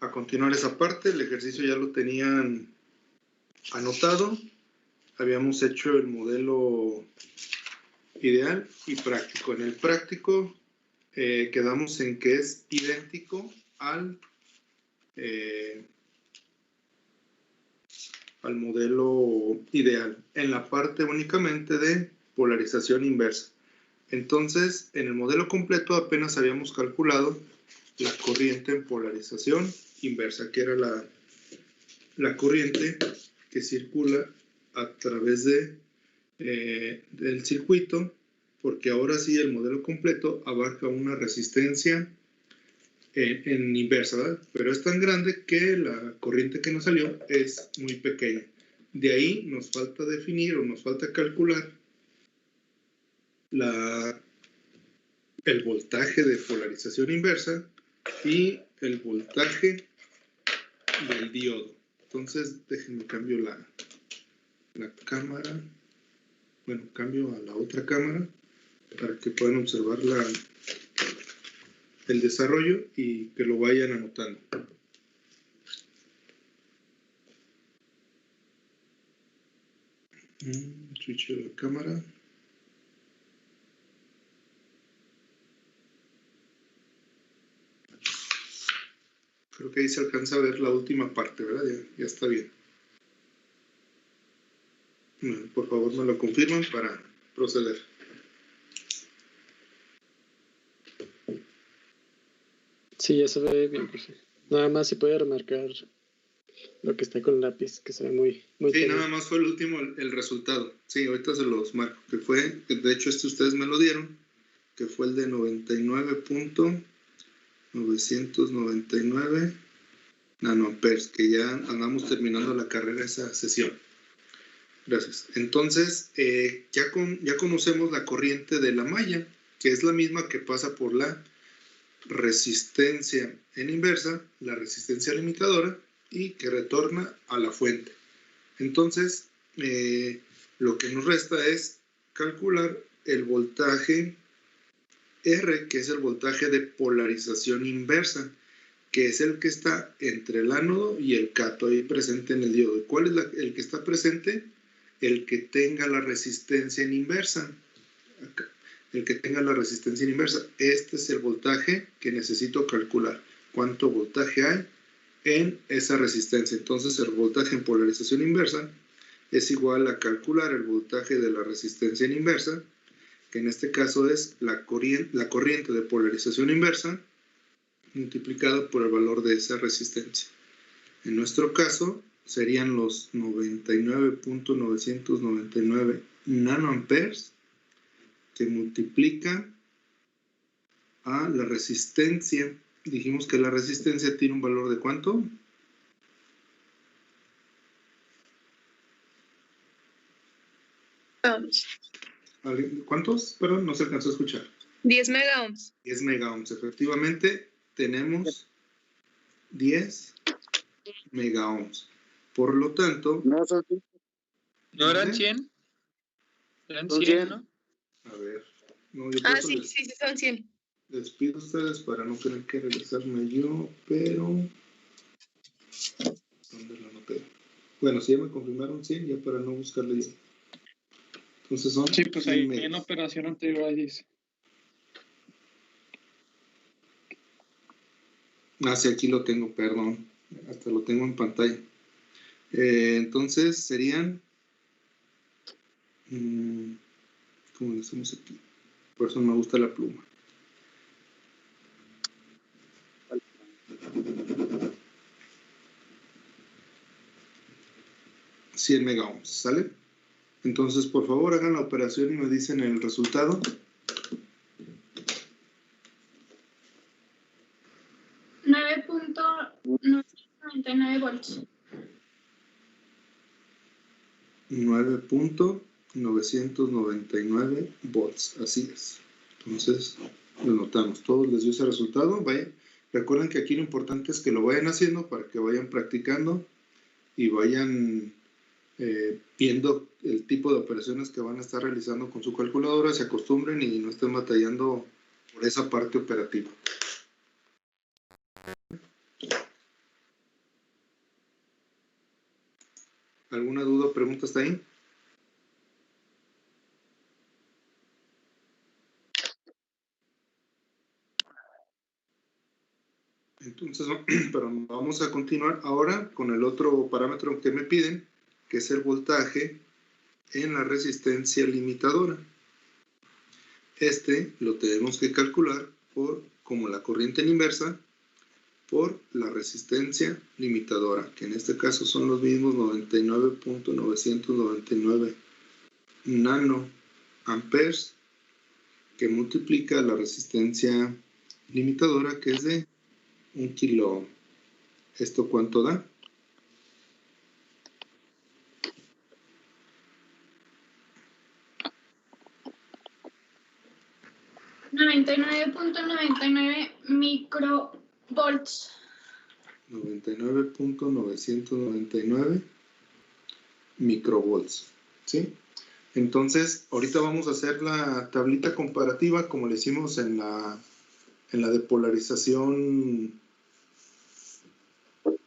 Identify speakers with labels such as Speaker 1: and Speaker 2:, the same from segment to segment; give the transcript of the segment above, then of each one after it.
Speaker 1: a continuar esa parte. El ejercicio ya lo tenían anotado. Habíamos hecho el modelo ideal y práctico. En el práctico quedamos en que es idéntico al modelo ideal, en la parte únicamente de polarización inversa. Entonces, en el modelo completo apenas habíamos calculado la corriente en polarización inversa, que era la corriente que circula a través del circuito, porque ahora sí el modelo completo abarca una resistencia en inversa, ¿verdad? Pero es tan grande que la corriente que nos salió es muy pequeña. De ahí nos falta definir o nos falta calcular el voltaje de polarización inversa y el voltaje del diodo. Entonces, déjenme cambio la cámara. Bueno, cambio a la otra cámara para que puedan observar el desarrollo y que lo vayan anotando. Switch de la cámara. Creo que ahí se alcanza a ver la última parte, ¿verdad? Ya está bien. Bueno, por favor, me lo confirman para proceder.
Speaker 2: Sí, ya se ve bien, profe. Nada más se puede remarcar lo que está con lápiz, que se ve muy
Speaker 1: sí,
Speaker 2: pequeño. Nada
Speaker 1: más fue el último, el resultado. Sí, ahorita se los marco, que fue, de hecho ustedes me lo dieron, que fue el de 99.999 nanoamperes, que ya andamos terminando la carrera esa sesión. Gracias. Entonces, ya conocemos la corriente de la malla, que es la misma que pasa por la resistencia en inversa, la resistencia limitadora, y que retorna a la fuente. Entonces, lo que nos resta es calcular el voltaje R, que es el voltaje de polarización inversa, que es el que está entre el ánodo y el cátodo ahí presente en el diodo. ¿Cuál es el que está presente? El que tenga la resistencia en inversa. Acá. El que tenga la resistencia en inversa. Este es el voltaje que necesito calcular. ¿Cuánto voltaje hay en esa resistencia? Entonces, el voltaje en polarización inversa es igual a calcular el voltaje de la resistencia en inversa, que en este caso es la corriente de polarización inversa multiplicado por el valor de esa resistencia. En nuestro caso serían los 99.999 nanoamperes que multiplican a la resistencia. Dijimos que la resistencia tiene un valor de ¿cuánto? ¿Cuántos? Perdón, no se alcanzó a escuchar.
Speaker 3: 10 megaohms.
Speaker 1: 10 megaohms. Efectivamente, tenemos 10 megaohms. Por lo tanto...
Speaker 4: ¿No
Speaker 5: eran 100? ¿Eran 100, no?
Speaker 1: A ver. No,
Speaker 3: sí, son 100.
Speaker 1: Les pido a ustedes para no tener que regresarme yo, pero... ¿Dónde lo anoté? Bueno, si ya me confirmaron 100, ya para no buscarle yo. Entonces son...
Speaker 5: Sí, pues ahí en operación anterior ahí dice.
Speaker 1: Sí, aquí lo tengo, perdón. Hasta lo tengo en pantalla. Entonces serían... ¿cómo lo hacemos aquí? Por eso me gusta la pluma. $100 megaohms, ¿sale? Entonces, por favor, hagan la operación y me dicen el resultado.
Speaker 6: 9.999 volts.
Speaker 1: 9.999 volts, así es. Entonces, lo notamos. ¿Todos les dio ese resultado? Vaya. Recuerden que aquí lo importante es que lo vayan haciendo para que vayan practicando y vayan viendo el tipo de operaciones que van a estar realizando con su calculadora, se acostumbren y no estén batallando por esa parte operativa. ¿Alguna duda o pregunta hasta ahí? Entonces, pero vamos a continuar ahora con el otro parámetro que me piden, que es el voltaje en la resistencia limitadora. Este lo tenemos que calcular como la corriente en inversa por la resistencia limitadora, que en este caso son los mismos 99.999 nanoamperes, que multiplica la resistencia limitadora, que es de 1 kilo ohm. ¿Esto cuánto da?
Speaker 6: $99.99 microvolts.
Speaker 1: 99.999 microvolts, ¿sí? Entonces, ahorita vamos a hacer la tablita comparativa como le hicimos en la de polarización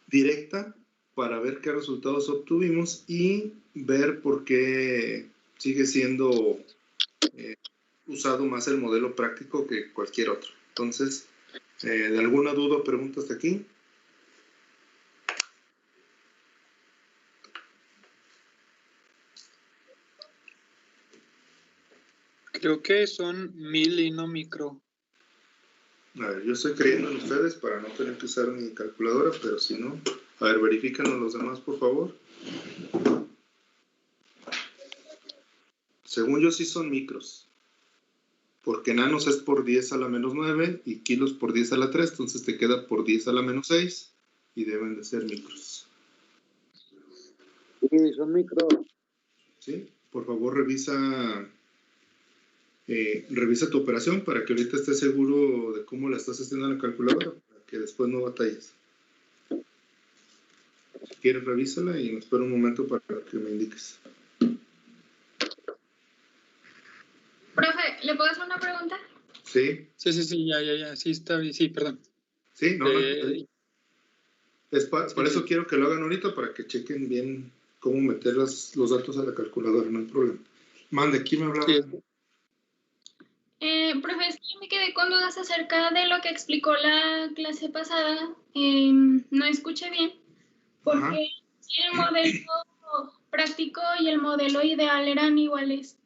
Speaker 1: directa, para ver qué resultados obtuvimos y ver por qué sigue siendo usado más el modelo práctico que cualquier otro. Entonces, ¿de alguna duda o pregunta hasta aquí?
Speaker 5: Creo que son 1000 y no micro.
Speaker 1: A ver, yo estoy creyendo en ustedes para no tener que usar mi calculadora, pero si no, a ver, verifícanos los demás, por favor. Según yo sí son micros, porque nanos es por 10 a la menos 9 y kilos por 10 a la 3, entonces te queda por 10 a la menos 6 y deben de ser micros.
Speaker 4: Sí, son micros.
Speaker 1: ¿Sí? Por favor, revisa tu operación para que ahorita estés seguro de cómo la estás haciendo en la calculadora, para que después no batalles. Si quieres, revísala y me espero un momento para que me indiques.
Speaker 6: Profe, ¿le puedo hacer una pregunta?
Speaker 1: Sí.
Speaker 5: Sí, ya, sí, está bien, sí, perdón.
Speaker 1: Sí, no. Por eso quiero que lo hagan ahorita, para que chequen bien cómo meter los datos a la calculadora, no hay problema. Mande, ¿quién me hablaba?
Speaker 5: Sí.
Speaker 6: Profe, es que yo me quedé con dudas acerca de lo que explicó la clase pasada. No escuché bien, porque el modelo práctico y el modelo ideal eran iguales.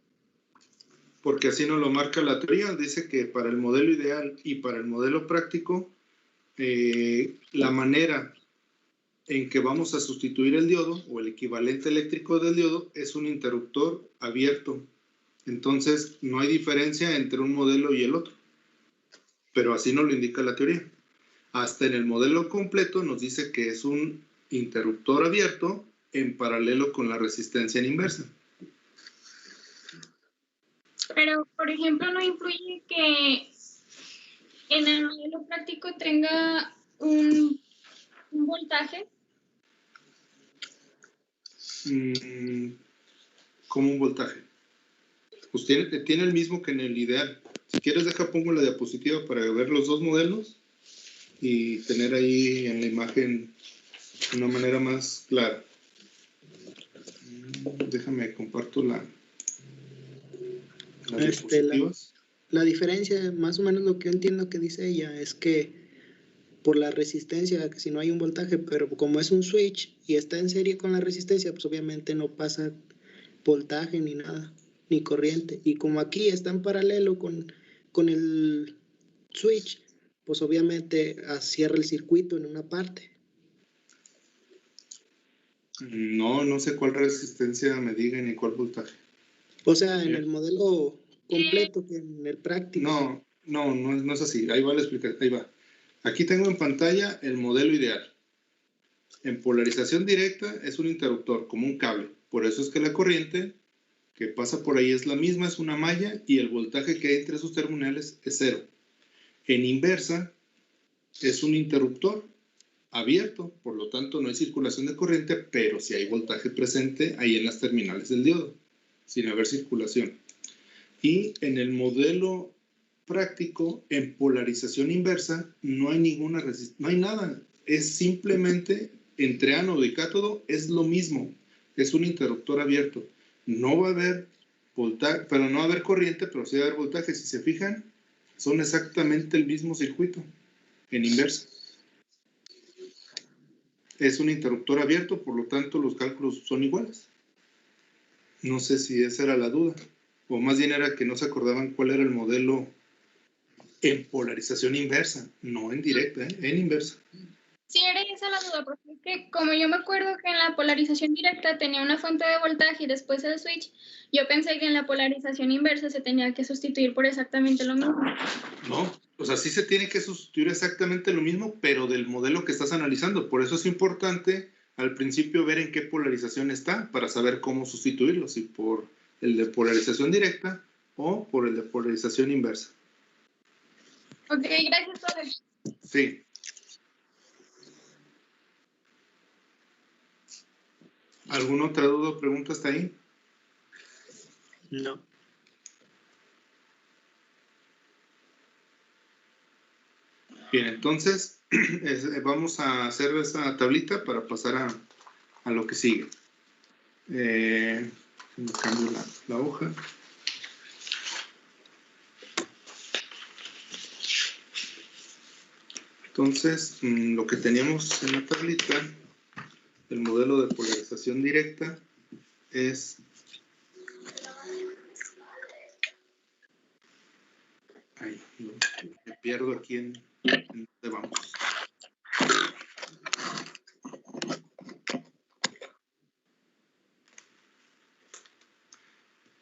Speaker 1: Porque así nos lo marca la teoría. Dice que para el modelo ideal y para el modelo práctico, la manera en que vamos a sustituir el diodo, o el equivalente eléctrico del diodo, es un interruptor abierto. Entonces, no hay diferencia entre un modelo y el otro. Pero así nos lo indica la teoría. Hasta en el modelo completo nos dice que es un interruptor abierto en paralelo con la resistencia en inversa.
Speaker 6: Pero, por ejemplo, ¿no influye que en el modelo práctico tenga un voltaje?
Speaker 1: Como un voltaje. Pues tiene el mismo que en el ideal. Si quieres, pongo la diapositiva para ver los dos modelos y tener ahí en la imagen de una manera más clara. Déjame, comparto las diapositivas.
Speaker 7: La diferencia, más o menos lo que yo entiendo que dice ella, es que por la resistencia, que si no hay un voltaje, pero como es un switch y está en serie con la resistencia, pues obviamente no pasa voltaje ni nada, ni corriente. Y como aquí está en paralelo con el switch, pues obviamente cierra el circuito en una parte.
Speaker 1: No sé cuál resistencia me diga ni cuál voltaje.
Speaker 7: O sea, en el modelo completo, que en el práctico.
Speaker 1: No es así. Ahí va la explicación. Ahí va. Aquí tengo en pantalla el modelo ideal. En polarización directa es un interruptor, como un cable. Por eso es que la corriente que pasa por ahí es la misma, es una malla, y el voltaje que hay entre sus terminales es 0. En inversa es un interruptor abierto, por lo tanto no hay circulación de corriente, pero sí hay voltaje presente ahí en las terminales del diodo, sin haber circulación. Y en el modelo práctico, en polarización inversa, no hay ninguna resistencia, no hay nada. Es simplemente entre ánodo y cátodo, es lo mismo. Es un interruptor abierto. No va a haber voltaje, pero no va a haber corriente, pero sí va a haber voltaje. Si se fijan, son exactamente el mismo circuito en inversa. Es un interruptor abierto, por lo tanto los cálculos son iguales. No sé si esa era la duda, o más bien era que no se acordaban cuál era el modelo en polarización inversa, no en directa, en inversa.
Speaker 6: Sí, era esa la duda, porque es que como yo me acuerdo que en la polarización directa tenía una fuente de voltaje y después el switch, yo pensé que en la polarización inversa se tenía que sustituir por exactamente lo mismo.
Speaker 1: No, o sea, sí se tiene que sustituir exactamente lo mismo, pero del modelo que estás analizando. Por eso es importante al principio ver en qué polarización está para saber cómo sustituirlo, si por el de polarización directa o por el de polarización inversa.
Speaker 6: Ok, gracias, profe.
Speaker 1: Sí. ¿Alguna otra duda o pregunta hasta ahí?
Speaker 7: No.
Speaker 1: Bien, entonces vamos a hacer esa tablita para pasar a lo que sigue. Me cambio la hoja. Entonces, lo que teníamos en la tablita, el modelo de polarización directa es ahí, me pierdo aquí en dónde vamos.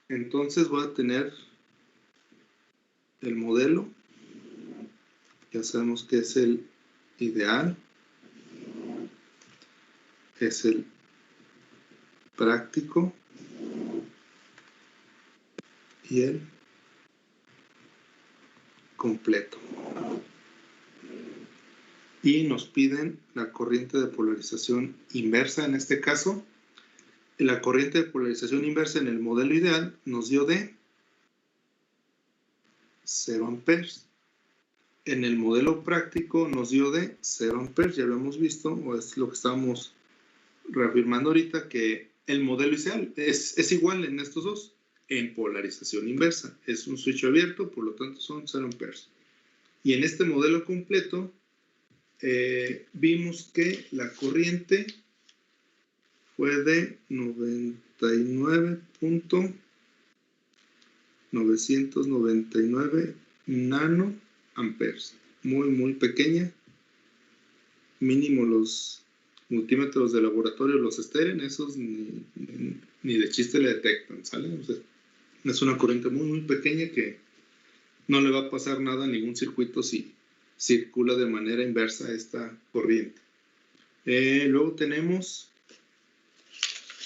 Speaker 1: Entonces voy a tener el modelo, ya sabemos que es el ideal, es el práctico y el completo. Y nos piden la corriente de polarización inversa en este caso. La corriente de polarización inversa en el modelo ideal nos dio de 0 amperes. En el modelo práctico nos dio de 0 amperes, ya lo hemos visto, o es lo que estamos reafirmando ahorita, que el modelo ideal es igual en estos dos, en polarización inversa. Es un switch abierto, por lo tanto son 0 amperes. Y en este modelo completo vimos que la corriente fue de 99.999 nanoamperes. Muy, muy pequeña. Mínimo los multímetros de laboratorio los esteren, esos ni de chiste le detectan, ¿sale? O sea, es una corriente muy, muy pequeña que no le va a pasar nada a ningún circuito si circula de manera inversa esta corriente. Luego tenemos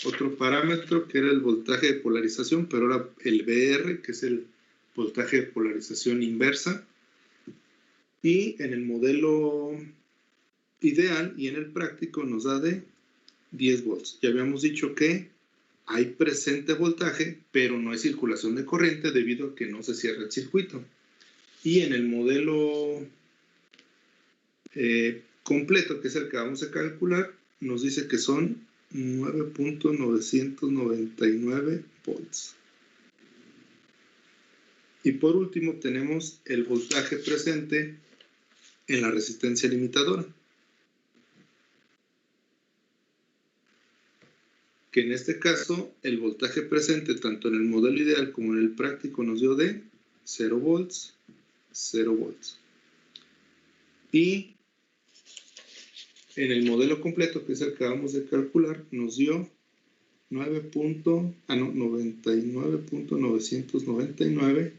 Speaker 1: otro parámetro que era el voltaje de polarización, pero ahora el VR, que es el voltaje de polarización inversa. Y en el modelo ideal y en el práctico nos da de 10 volts. Ya habíamos dicho que hay presente voltaje, pero no hay circulación de corriente debido a que no se cierra el circuito. Y en el modelo completo, que es el que vamos a calcular, nos dice que son 9.999 volts. Y por último tenemos el voltaje presente en la resistencia limitadora, que en este caso el voltaje presente tanto en el modelo ideal como en el práctico nos dio de 0 volts, 0 volts. Y en el modelo completo, que es el que acabamos de calcular, nos dio 99.999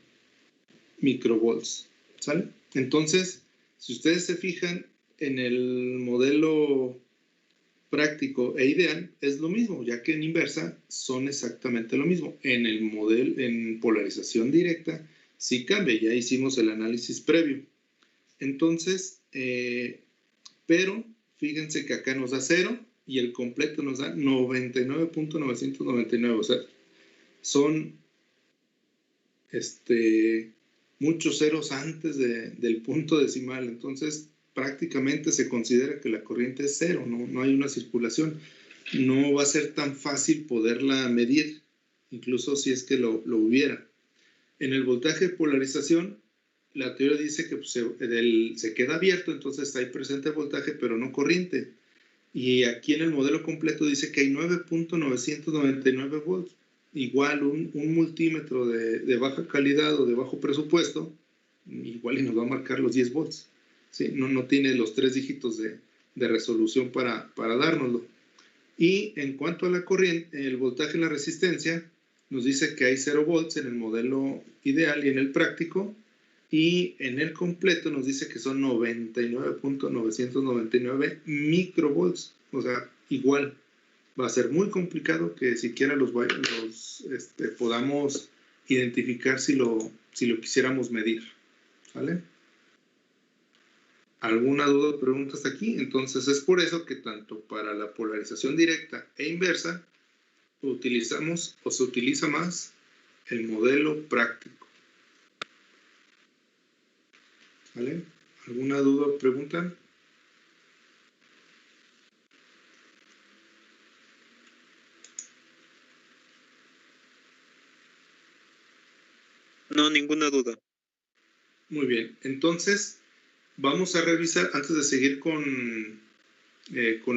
Speaker 1: microvolts, ¿sale? Entonces, si ustedes se fijan en el modelo práctico e ideal, es lo mismo, ya que en inversa son exactamente lo mismo. En el modelo, en polarización directa, sí cambia, ya hicimos el análisis previo. Entonces, pero fíjense que acá nos da 0 y el completo nos da 99.999, o sea, son muchos ceros antes del punto decimal, entonces prácticamente se considera que la corriente es 0, no hay una circulación. no va a ser tan fácil poderla medir, incluso si es que lo hubiera. En el voltaje de polarización, la teoría dice que pues, se queda abierto, entonces está ahí presente el voltaje, pero no corriente. Y aquí en el modelo completo dice que hay 9.999 volts. Igual un multímetro de baja calidad o de bajo presupuesto, igual y nos va a marcar los 10 volts. ¿Sí? No tiene los 3 dígitos de resolución para dárnoslo. Y en cuanto a la corriente, el voltaje en la resistencia, nos dice que hay 0 volts en el modelo ideal y en el práctico, y en el completo nos dice que son 99.999 microvolts. O sea, igual va a ser muy complicado que siquiera los podamos identificar si lo quisiéramos medir. ¿Vale? ¿Alguna duda o pregunta hasta aquí? Entonces es por eso que tanto para la polarización directa e inversa utilizamos o se utiliza más el modelo práctico. ¿Vale? ¿Alguna duda o pregunta?
Speaker 4: No, ninguna duda.
Speaker 1: Muy bien. Entonces, vamos a revisar, antes de seguir con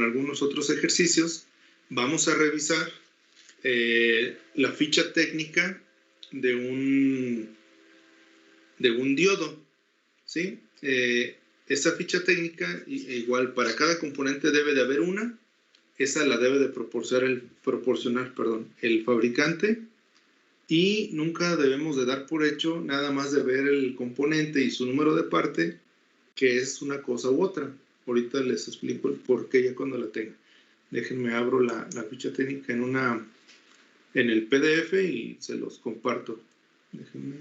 Speaker 1: algunos otros ejercicios, vamos a revisar la ficha técnica de un diodo. ¿Sí? Esa ficha técnica, igual para cada componente debe de haber una. Esa la debe de proporcionar el fabricante. Y nunca debemos de dar por hecho, nada más de ver el componente y su número de parte, que es una cosa u otra. Ahorita les explico el por qué ya cuando la tenga. Déjenme abro la ficha técnica en el PDF y se los comparto. Déjenme.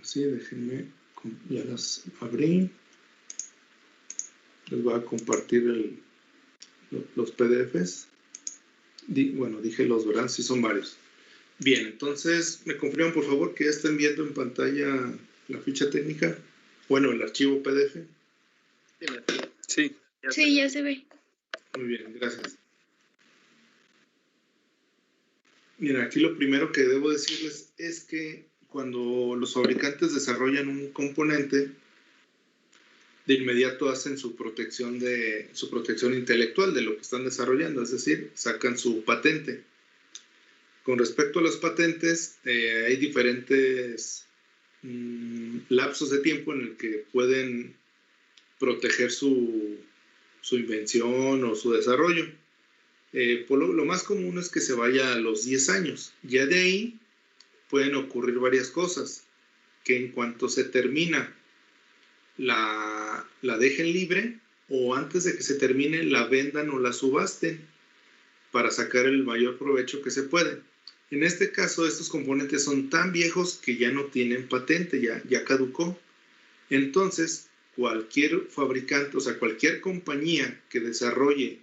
Speaker 1: Sí, déjenme, ya las abrí. Les voy a compartir los PDFs. Dije los, ¿verdad? Sí, son varios. Bien, entonces, ¿me confirman por favor que ya estén viendo en pantalla la ficha técnica? Bueno, el archivo PDF.
Speaker 5: Sí.
Speaker 3: Sí, ya se ve.
Speaker 1: Muy bien, gracias. Mira, aquí lo primero que debo decirles es que cuando los fabricantes desarrollan un componente, de inmediato hacen su protección intelectual de lo que están desarrollando, es decir, sacan su patente. Con respecto a las patentes, hay diferentes lapsos de tiempo en el que pueden proteger su invención o su desarrollo. Lo más común es que se vaya a los 10 años. Ya de ahí pueden ocurrir varias cosas, que en cuanto se termina la dejen libre, o antes de que se termine la vendan o la subasten para sacar el mayor provecho que se puede. En este caso, estos componentes son tan viejos que ya no tienen patente, ya caducó. Entonces, cualquier fabricante, o sea, cualquier compañía que desarrolle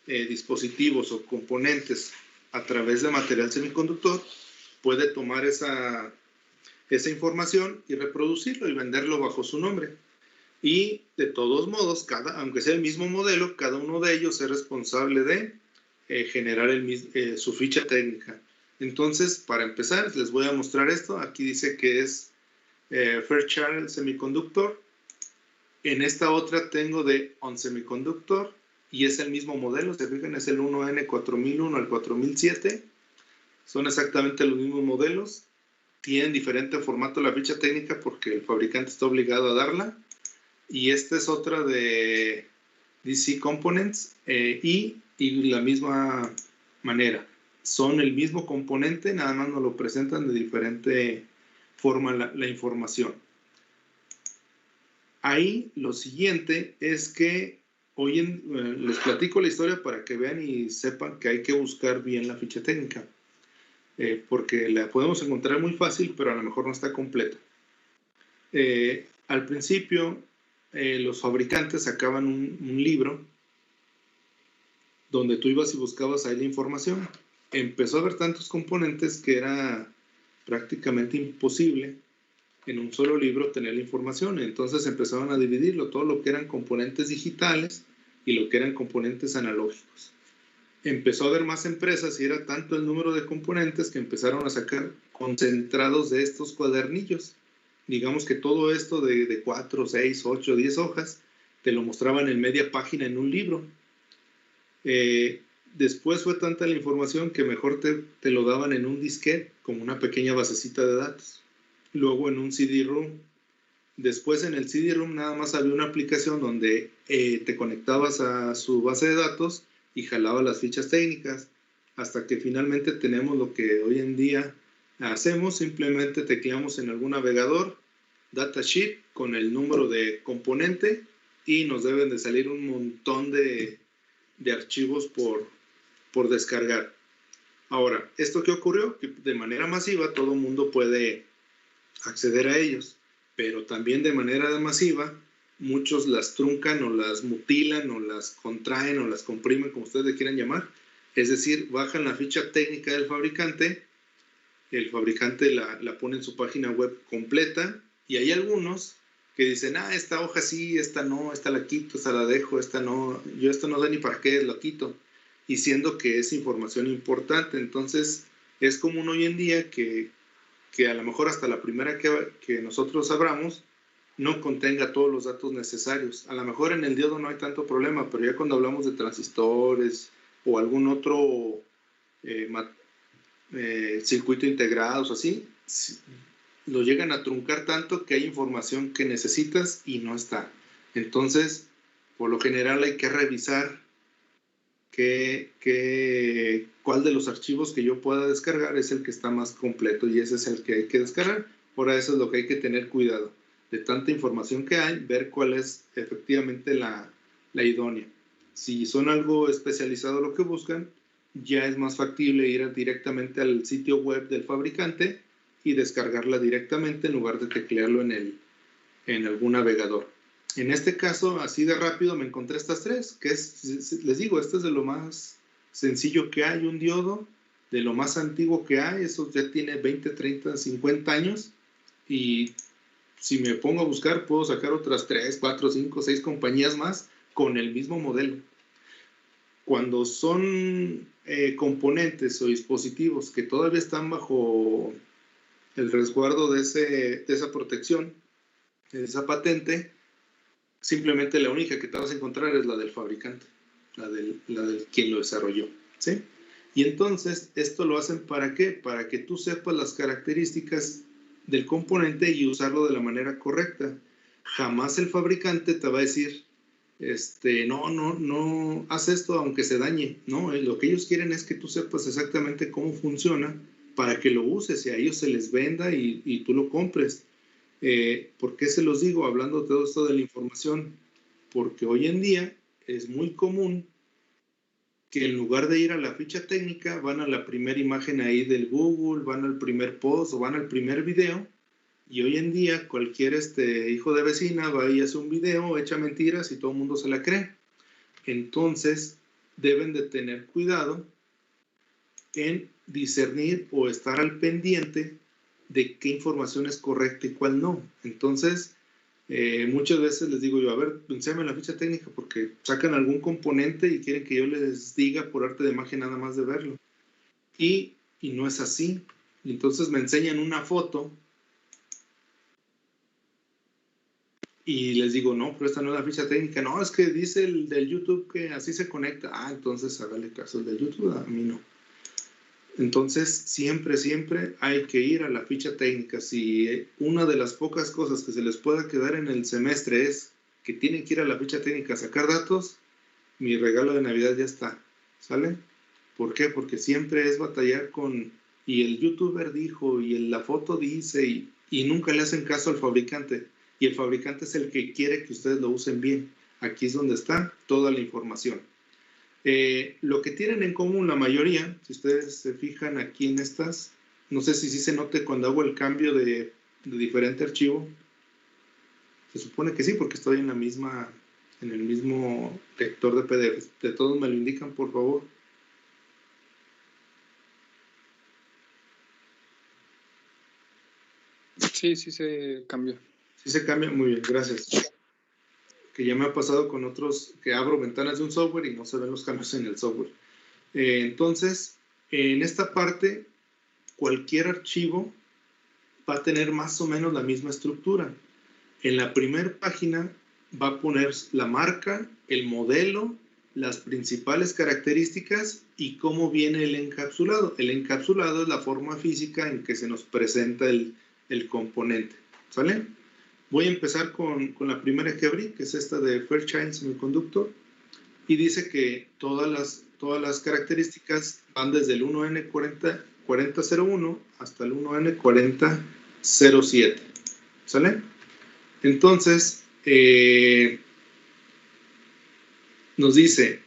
Speaker 1: dispositivos o componentes a través de material semiconductor puede tomar esa información y reproducirlo y venderlo bajo su nombre. Y de todos modos, aunque sea el mismo modelo, cada uno de ellos es responsable de generar su ficha técnica. Entonces, para empezar, les voy a mostrar esto. Aquí dice que es Fairchild Semiconductor. En esta otra tengo de On Semiconductor y es el mismo modelo. Se fijan, es el 1N4001 al 4007. Son exactamente los mismos modelos. Tienen diferente formato la ficha técnica porque el fabricante está obligado a darla. Y esta es otra de DC Components y la misma manera. son el mismo componente, nada más nos lo presentan de diferente forma la información. Ahí lo siguiente es que les platico la historia para que vean y sepan que hay que buscar bien la ficha técnica, porque la podemos encontrar muy fácil, pero a lo mejor no está completa. Al principio, los fabricantes sacaban un libro donde tú ibas y buscabas ahí la información. Empezó a haber tantos componentes que era prácticamente imposible en un solo libro tener la información. Entonces empezaron a dividirlo, todo lo que eran componentes digitales y lo que eran componentes analógicos. Empezó a haber más empresas y era tanto el número de componentes que empezaron a sacar concentrados de estos cuadernillos. Digamos que todo esto de 4, 6, 8, 10 hojas te lo mostraban en media página en un libro. Después fue tanta la información que mejor te lo daban en un disquete, como una pequeña basecita de datos. Luego en un CD-ROOM. Después en el CD-ROOM nada más había una aplicación donde te conectabas a su base de datos y jalaba las fichas técnicas, hasta que finalmente tenemos lo que hoy en día hacemos. Simplemente tecleamos en algún navegador datasheet con el número de componente y nos deben de salir un montón de archivos por descargar. Ahora, ¿esto qué ocurrió? Que de manera masiva todo el mundo puede acceder a ellos, pero también de manera masiva muchos las truncan o las mutilan o las contraen o las comprimen, como ustedes le quieran llamar. Es decir, bajan la ficha técnica del fabricante, el fabricante la pone en su página web completa, y hay algunos que dicen, esta hoja sí, esta no, esta la quito, esta la dejo, esta no, yo esto no sé ni para qué, lo quito, y siendo que es información importante. Entonces es común hoy en día que a lo mejor hasta la primera que nosotros abramos no contenga todos los datos necesarios. A lo mejor en el diodo no hay tanto problema, pero ya cuando hablamos de transistores o algún otro circuito integrado o así, lo llegan a truncar tanto que hay información que necesitas y no está. Entonces, por lo general hay que revisar cuál de los archivos que yo pueda descargar es el que está más completo, y ese es el que hay que descargar. Ahora eso es lo que hay que tener cuidado. De tanta información que hay, ver cuál es efectivamente la idónea. Si son algo especializado lo que buscan, ya es más factible ir directamente al sitio web del fabricante y descargarla directamente en lugar de teclearlo en algún navegador. En este caso, así de rápido me encontré estas tres, que les digo, este es de lo más sencillo que hay, un diodo, de lo más antiguo que hay. Eso ya tiene 20, 30, 50 años, y si me pongo a buscar puedo sacar otras 3, 4, 5, 6 compañías más con el mismo modelo. Cuando son componentes o dispositivos que todavía están bajo el resguardo de esa protección, de esa patente, simplemente la única que te vas a encontrar es la del fabricante, la del quien lo desarrolló, ¿sí? Y entonces, esto lo hacen ¿para qué? Para que tú sepas las características del componente y usarlo de la manera correcta. Jamás el fabricante te va a decir, no, haz esto aunque se dañe. No, lo que ellos quieren es que tú sepas exactamente cómo funciona para que lo uses y a ellos se les venda y tú lo compres. ¿Por qué se los digo hablando de todo esto de la información? Porque hoy en día es muy común que en lugar de ir a la ficha técnica van a la primera imagen ahí del Google, van al primer post o van al primer video, y hoy en día cualquier hijo de vecina va y hace un video, echa mentiras y todo el mundo se la cree. Entonces deben de tener cuidado en discernir o estar al pendiente de qué información es correcta y cuál no. Entonces, muchas veces les digo yo, a ver, enséñame la ficha técnica, porque sacan algún componente y quieren que yo les diga por arte de magia nada más de verlo. Y no es así. Y entonces me enseñan una foto y les digo, no, pero esta no es la ficha técnica. No, es que dice el del YouTube que así se conecta. Entonces hágale caso al del YouTube, a mí no. Entonces, siempre hay que ir a la ficha técnica. Si una de las pocas cosas que se les pueda quedar en el semestre es que tienen que ir a la ficha técnica a sacar datos, mi regalo de Navidad ya está, ¿sale? ¿Por qué? Porque siempre es batallar con, y el youtuber dijo, y la foto dice, y nunca le hacen caso al fabricante. Y el fabricante es el que quiere que ustedes lo usen bien. Aquí es donde está toda la información. Lo que tienen en común la mayoría, si ustedes se fijan aquí en estas, no sé si se note cuando hago el cambio de diferente archivo. Se supone que sí, porque estoy en el mismo lector de PDF. De todos me lo indican, por favor.
Speaker 5: Sí, sí se cambió.
Speaker 1: Sí se cambia, muy bien, gracias. Que ya me ha pasado con otros que abro ventanas de un software y no se ven los cambios en el software. Entonces, en esta parte, cualquier archivo va a tener más o menos la misma estructura. En la primera página va a poner la marca, el modelo, las principales características y cómo viene el encapsulado. El encapsulado es la forma física en que se nos presenta el componente. ¿Sale? Voy a empezar con la primera que abrí, que es esta de Fairchild Semiconductor, y dice que todas las características van desde el 1N4001 hasta el 1N4007. ¿Sale? Entonces, nos dice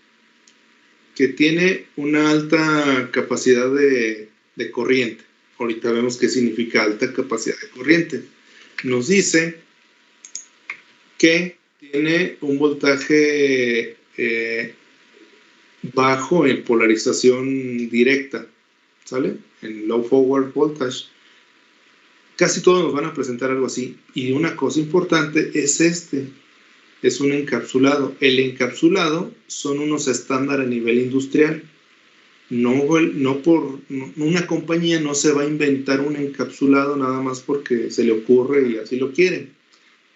Speaker 1: que tiene una alta capacidad de corriente. Ahorita vemos qué significa alta capacidad de corriente. Nos dice que tiene un voltaje bajo en polarización directa, ¿sale? En low forward voltage. Casi todos nos van a presentar algo así. Y una cosa importante es es un encapsulado. El encapsulado son unos estándares a nivel industrial. Una compañía no se va a inventar un encapsulado nada más porque se le ocurre y así lo quiere.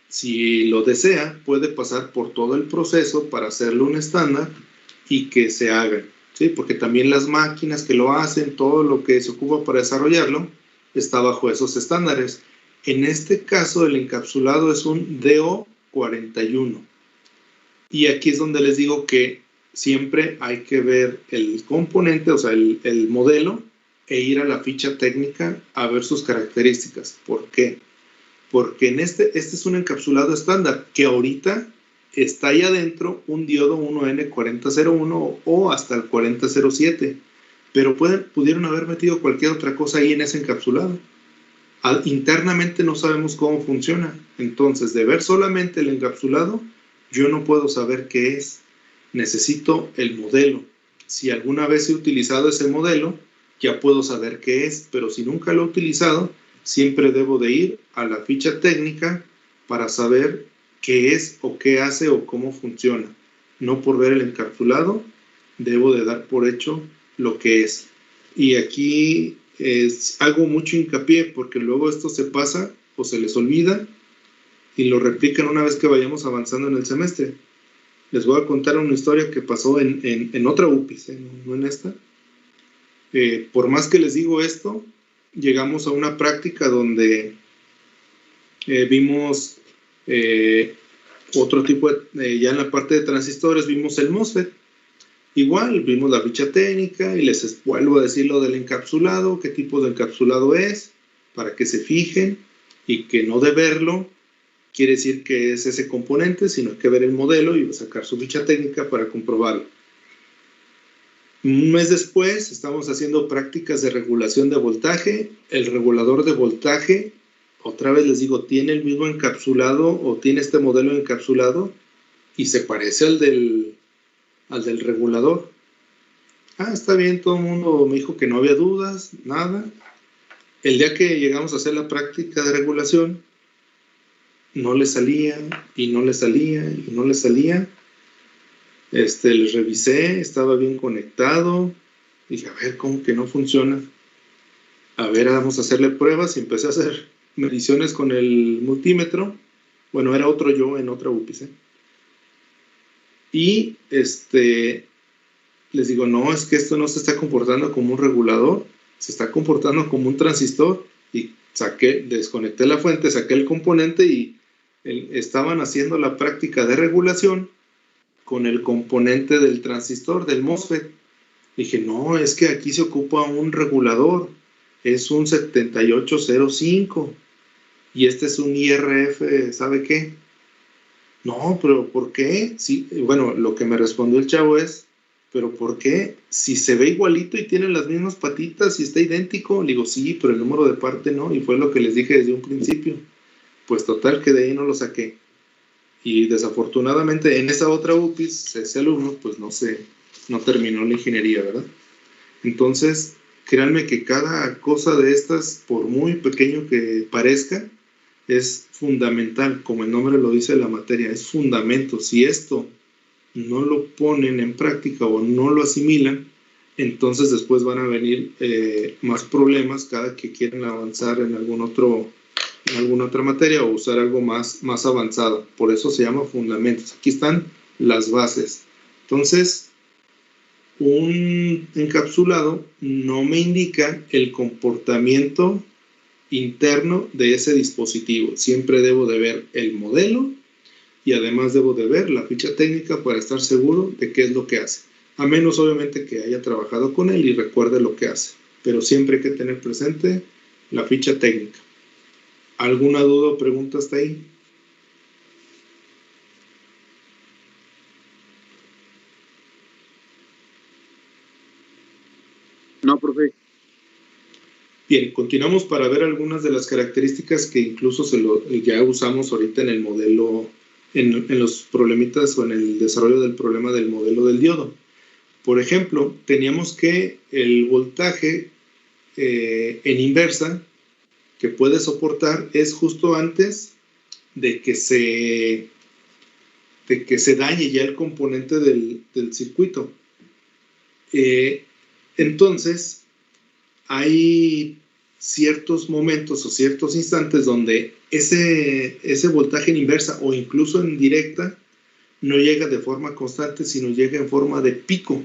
Speaker 1: Si lo desea, puede pasar por todo el proceso para hacerlo un estándar y que se haga, ¿sí? Porque también las máquinas que lo hacen, todo lo que se ocupa para desarrollarlo, está bajo esos estándares. En este caso, el encapsulado es un DO41. Y aquí es donde les digo que siempre hay que ver el componente, o sea, el modelo, e ir a la ficha técnica a ver sus características. ¿Por qué? Porque en este es un encapsulado estándar, que ahorita está ahí adentro un diodo 1N4001 o hasta el 4007, pero pudieron haber metido cualquier otra cosa ahí en ese encapsulado. Internamente no sabemos cómo funciona, entonces de ver solamente el encapsulado, yo no puedo saber qué es. Necesito el modelo. Si alguna vez he utilizado ese modelo, ya puedo saber qué es, pero si nunca lo he utilizado, siempre debo de ir a la ficha técnica para saber qué es o qué hace o cómo funciona. No por ver el encapsulado, debo de dar por hecho lo que es. Y aquí hago mucho hincapié porque luego esto se pasa o se les olvida y lo replican una vez que vayamos avanzando en el semestre. Les voy a contar una historia que pasó en otra UPIS, no en esta. Por más que les digo esto, llegamos a una práctica donde vimos otro tipo ya en la parte de transistores vimos el MOSFET. Igual, vimos la ficha técnica y les vuelvo a decir lo del encapsulado, qué tipo de encapsulado es, para que se fijen y que no de verlo quiere decir que es ese componente, sino hay que ver el modelo y sacar su ficha técnica para comprobarlo. Un mes después estamos haciendo prácticas de regulación de voltaje. El regulador de voltaje, otra vez les digo, tiene el mismo encapsulado o tiene este modelo encapsulado y se parece al del regulador. Está bien, todo el mundo me dijo que no había dudas, nada. El día que llegamos a hacer la práctica de regulación, no le salía y no le salía y no le salía. Les revisé, estaba bien conectado. Dije, a ver, ¿cómo que no funciona? A ver, vamos a hacerle pruebas y empecé a hacer mediciones con el multímetro. Bueno, era otro yo en otra UPIS. Y les digo, no, es que esto no se está comportando como un regulador, se está comportando como un transistor. Y desconecté la fuente, saqué el componente y estaban haciendo la práctica de regulación con el componente del transistor, del MOSFET. Dije, no, es que aquí se ocupa un regulador, es un 7805 y este es un IRF, ¿sabe qué? No, pero ¿por qué? Sí, bueno, lo que me respondió el chavo es, ¿pero por qué? Si se ve igualito y tiene las mismas patitas y está idéntico. Le digo, sí, pero el número de parte no, y fue lo que les dije desde un principio. Pues total que de ahí no lo saqué. Y desafortunadamente en esa otra UPIS, ese alumno, pues no terminó la ingeniería, ¿verdad? Entonces, créanme que cada cosa de estas, por muy pequeño que parezca, es fundamental, como el nombre lo dice la materia, es fundamento. Si esto no lo ponen en práctica o no lo asimilan, entonces después van a venir más problemas cada que quieren avanzar en alguna otra materia o usar algo más avanzado. Por eso se llama fundamentos. Aquí están las bases. Entonces, un encapsulado no me indica el comportamiento interno de ese dispositivo. Siempre debo de ver el modelo y además debo de ver la ficha técnica para estar seguro de qué es lo que hace. A menos obviamente que haya trabajado con él y recuerde lo que hace. Pero siempre hay que tener presente la ficha técnica. ¿Alguna duda o pregunta hasta ahí?
Speaker 4: No, profe.
Speaker 1: Bien, continuamos para ver algunas de las características que incluso ya usamos ahorita en el modelo, en los problemitas o en el desarrollo del problema del modelo del diodo. Por ejemplo, teníamos que el voltaje en inversa que puede soportar es justo antes de que se dañe ya el componente del circuito. Entonces, hay ciertos momentos o ciertos instantes donde ese voltaje en inversa o incluso en directa no llega de forma constante, sino llega en forma de pico.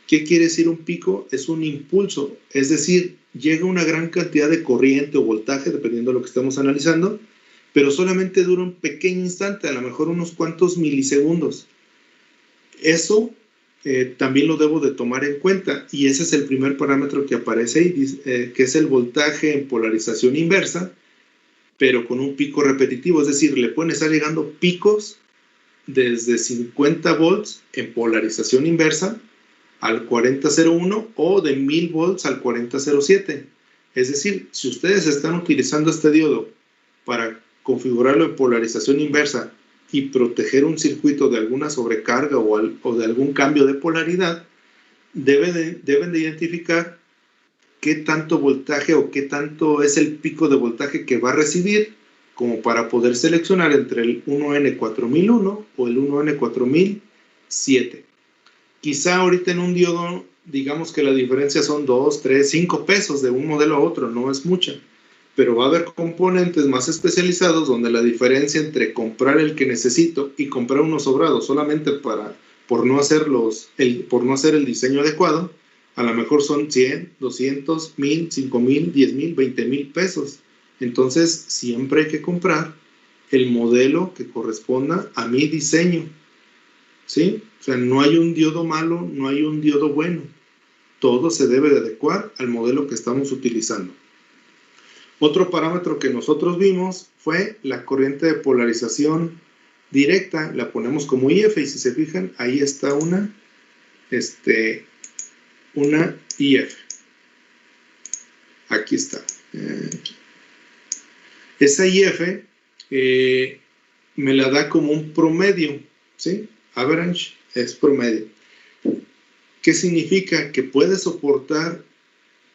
Speaker 1: ¿Qué quiere decir un pico? Es un impulso, es decir, llega una gran cantidad de corriente o voltaje, dependiendo de lo que estemos analizando, pero solamente dura un pequeño instante, a lo mejor unos cuantos milisegundos. Eso también lo debo de tomar en cuenta, y ese es el primer parámetro que aparece ahí, que es el voltaje en polarización inversa, pero con un pico repetitivo, es decir, le pueden estar llegando picos desde 50 volts en polarización inversa al 4001 o de 1000 volts al 4007. Es decir, si ustedes están utilizando este diodo para configurarlo en polarización inversa y proteger un circuito de alguna sobrecarga o de algún cambio de polaridad, deben de identificar qué tanto voltaje o qué tanto es el pico de voltaje que va a recibir, como para poder seleccionar entre el 1N4001 o el 1N4007. Quizá ahorita en un diodo, digamos que la diferencia son 2, 3, 5 pesos de un modelo a otro, no es mucha. Pero va a haber componentes más especializados donde la diferencia entre comprar el que necesito y comprar uno sobrado solamente por no hacer el diseño adecuado, a lo mejor son 100, 200, 1000, 5000, 10,000, 20,000 pesos. Entonces siempre hay que comprar el modelo que corresponda a mi diseño, ¿sí? O sea, no hay un diodo malo, no hay un diodo bueno. Todo se debe de adecuar al modelo que estamos utilizando. Otro parámetro que nosotros vimos fue la corriente de polarización directa. La ponemos como IF y si se fijan, ahí está una IF. Aquí está. Esa IF me la da como un promedio, ¿sí? Average es promedio. ¿Qué significa? Que puede soportar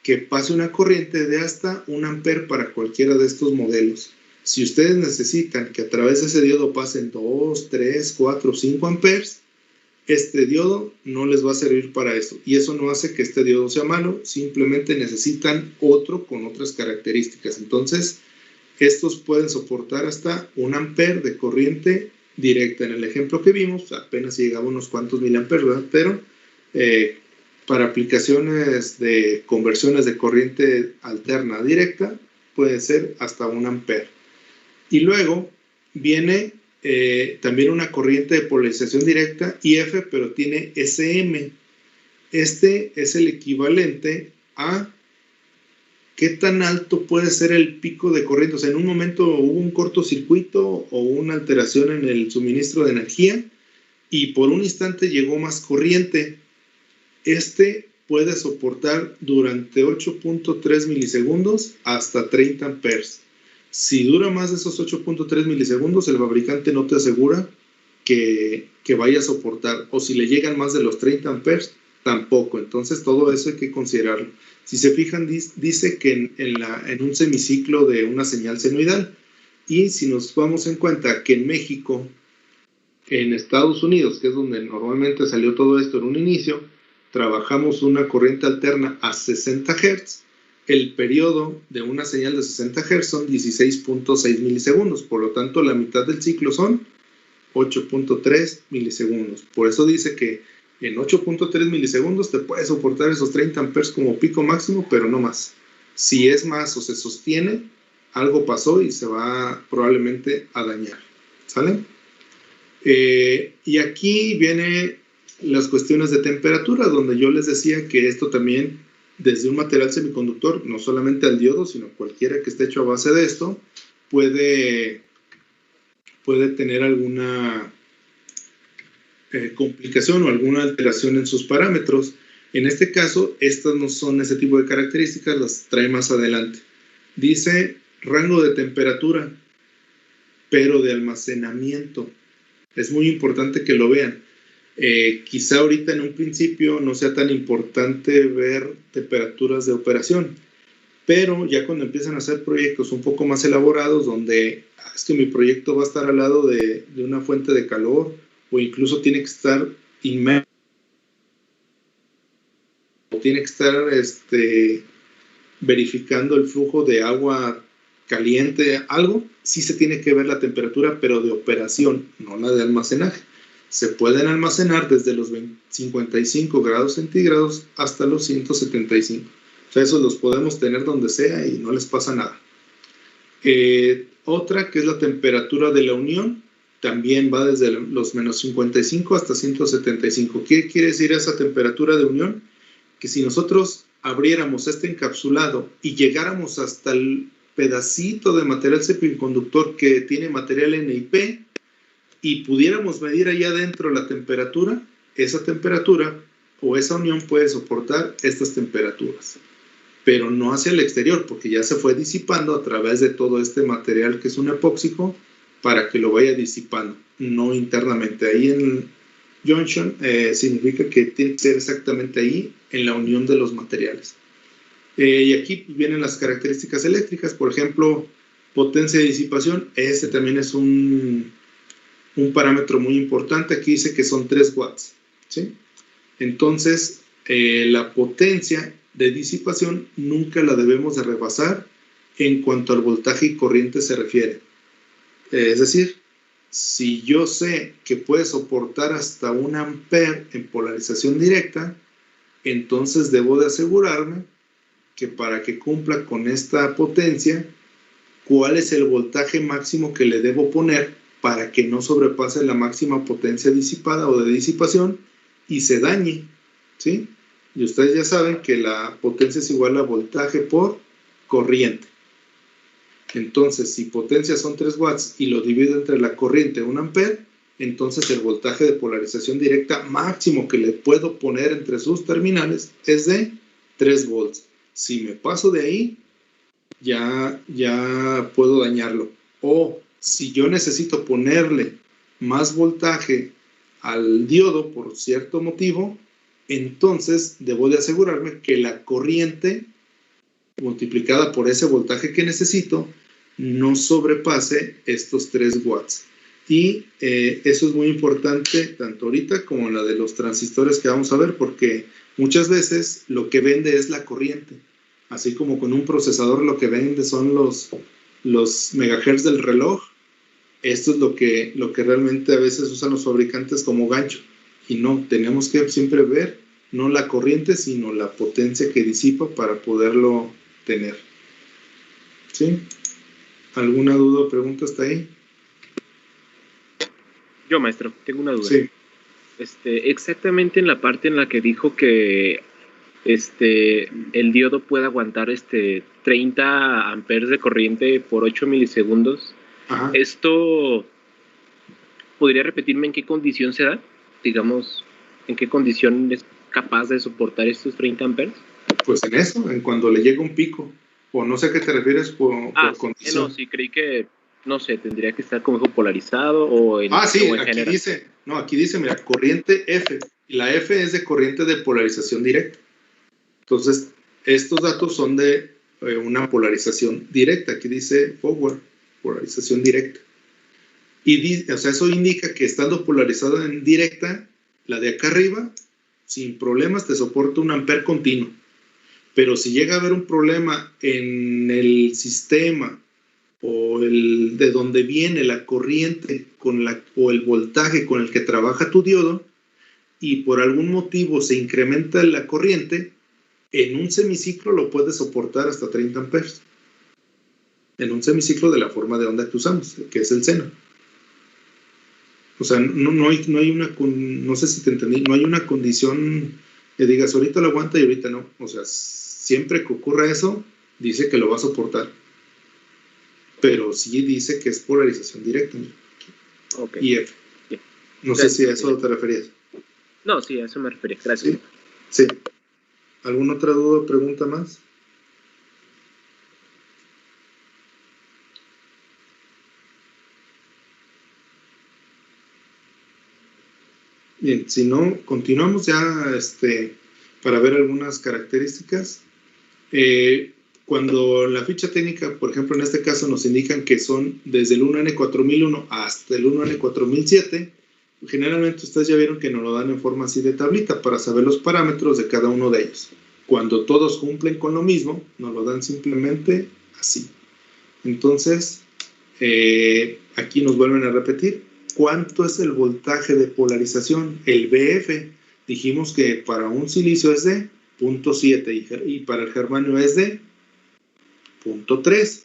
Speaker 1: que pase una corriente de hasta 1 ampere para cualquiera de estos modelos. Si ustedes necesitan que a través de ese diodo pasen 2, 3, 4, 5 amperes, este diodo no les va a servir para eso. Y eso no hace que este diodo sea malo, simplemente necesitan otro con otras características. Entonces, estos pueden soportar hasta 1 ampere de corriente directa. En el ejemplo que vimos, apenas llegaba a unos cuantos miliamperes, ¿verdad? Pero para aplicaciones de conversiones de corriente alterna directa, puede ser hasta 1 ampere. Y luego viene también una corriente de polarización directa, IF, pero tiene SM. Este es el equivalente a qué tan alto puede ser el pico de corriente. O sea, en un momento hubo un cortocircuito o una alteración en el suministro de energía y por un instante llegó más corriente. Este puede soportar durante 8.3 milisegundos hasta 30 amperes. Si dura más de esos 8.3 milisegundos, el fabricante no te asegura que vaya a soportar. O si le llegan más de los 30 amperes, tampoco. Entonces, todo eso hay que considerarlo. Si se fijan, dice que en un semiciclo de una señal senoidal. Y si nos damos en cuenta que en México, en Estados Unidos, que es donde normalmente salió todo esto en un inicio, trabajamos una corriente alterna a 60 Hz, el periodo de una señal de 60 Hz son 16.6 milisegundos, por lo tanto la mitad del ciclo son 8.3 milisegundos. Por eso dice que en 8.3 milisegundos te puede soportar esos 30 amperes como pico máximo, pero no más. Si es más o se sostiene, algo pasó y se va probablemente a dañar. ¿Sale? Y aquí viene las cuestiones de temperatura, donde yo les decía que esto también, desde un material semiconductor, no solamente al diodo, sino cualquiera que esté hecho a base de esto, puede tener alguna complicación o alguna alteración en sus parámetros. En este caso, estas no son ese tipo de características, las trae más adelante. Dice rango de temperatura, pero de almacenamiento. Es muy importante que lo vean. Quizá ahorita en un principio no sea tan importante ver temperaturas de operación, pero ya cuando empiezan a hacer proyectos un poco más elaborados, donde es que mi proyecto va a estar al lado de una fuente de calor, o incluso tiene que estar inmerso, o tiene que estar verificando el flujo de agua caliente, algo, sí se tiene que ver la temperatura, pero de operación, no la de almacenaje. Se pueden almacenar desde los 55 grados centígrados hasta los 175. O sea, esos los podemos tener donde sea y no les pasa nada. Otra que es la temperatura de la unión, también va desde los menos 55 hasta 175. ¿Qué quiere decir esa temperatura de unión? Que si nosotros abriéramos este encapsulado y llegáramos hasta el pedacito de material semiconductor que tiene material NiP y pudiéramos medir allá adentro la temperatura, esa temperatura o esa unión puede soportar estas temperaturas, pero no hacia el exterior, porque ya se fue disipando a través de todo este material que es un epóxico para que lo vaya disipando, no internamente. Ahí en junction significa que tiene que ser exactamente ahí en la unión de los materiales. Y aquí vienen las características eléctricas, por ejemplo, potencia de disipación. Este también es un parámetro muy importante. Aquí dice que son 3 watts, ¿sí? Entonces, la potencia de disipación nunca la debemos de rebasar en cuanto al voltaje y corriente se refiere. Es decir, si yo sé que puede soportar hasta 1 ampere en polarización directa, entonces debo de asegurarme que para que cumpla con esta potencia, cuál es el voltaje máximo que le debo poner para que no sobrepase la máxima potencia disipada o de disipación y se dañe, ¿sí? Y ustedes ya saben que la potencia es igual a voltaje por corriente. Entonces, si potencia son 3 watts y lo divido entre la corriente 1 ampere, entonces el voltaje de polarización directa máximo que le puedo poner entre sus terminales es de 3 volts. Si me paso de ahí, ya puedo dañarlo. O si yo necesito ponerle más voltaje al diodo por cierto motivo, entonces debo de asegurarme que la corriente multiplicada por ese voltaje que necesito no sobrepase estos 3 watts. Y eso es muy importante tanto ahorita como en la de los transistores que vamos a ver, porque muchas veces lo que vende es la corriente. Así como con un procesador lo que vende son los megahertz del reloj. Esto es lo que realmente a veces usan los fabricantes como gancho. Y no, tenemos que siempre ver no la corriente, sino la potencia que disipa para poderlo tener. ¿Sí? ¿Alguna duda o pregunta hasta ahí?
Speaker 4: Yo, maestro, tengo una duda.
Speaker 1: Sí.
Speaker 4: exactamente en la parte en la que dijo que el diodo puede aguantar 30 amperes de corriente por 8 milisegundos.
Speaker 1: Ajá.
Speaker 4: Esto, ¿podría repetirme en qué condición se da? Digamos, ¿en qué condición es capaz de soportar estos 30 amperes?
Speaker 1: Pues en eso, en cuando le llega un pico. O no sé a qué te refieres por condición.
Speaker 4: No, sí, creí que, no sé, tendría que estar como polarizado o en,
Speaker 1: Sí,
Speaker 4: o en
Speaker 1: aquí
Speaker 4: general.
Speaker 1: aquí dice, mira, corriente F. Y la F es de corriente de polarización directa. Entonces, estos datos son de una polarización directa. Aquí dice forward, polarización directa. Y eso indica que estando polarizada en directa, la de acá arriba, sin problemas, te soporta 1 ampere continuo. Pero si llega a haber un problema en el sistema o de donde viene la corriente o el voltaje con el que trabaja tu diodo, y por algún motivo se incrementa la corriente, en un semiciclo lo puede soportar hasta 30 amperes. En un semiciclo de la forma de onda que usamos, que es el seno. O sea, no hay una, no sé si te entendí, no hay una condición que digas, ahorita lo aguanta y ahorita no. O sea, siempre que ocurra eso, dice que lo va a soportar. Pero sí dice que es polarización directa.
Speaker 4: Okay.
Speaker 1: Y F.
Speaker 4: Bien.
Speaker 1: No sé si a eso te referías.
Speaker 4: No, sí, a eso me refería. Gracias.
Speaker 1: Sí. ¿Alguna otra duda o pregunta más? Bien, si no, continuamos ya para ver algunas características. Cuando la ficha técnica, por ejemplo, en este caso nos indican que son desde el 1N4001 hasta el 1N4007, generalmente ustedes ya vieron que nos lo dan en forma así de tablita para saber los parámetros de cada uno de ellos. Cuando todos cumplen con lo mismo, nos lo dan simplemente así. Entonces, aquí nos vuelven a repetir. ¿Cuánto es el voltaje de polarización? El BF. Dijimos que para un silicio es de 0.7 y para el germanio es de 0.3.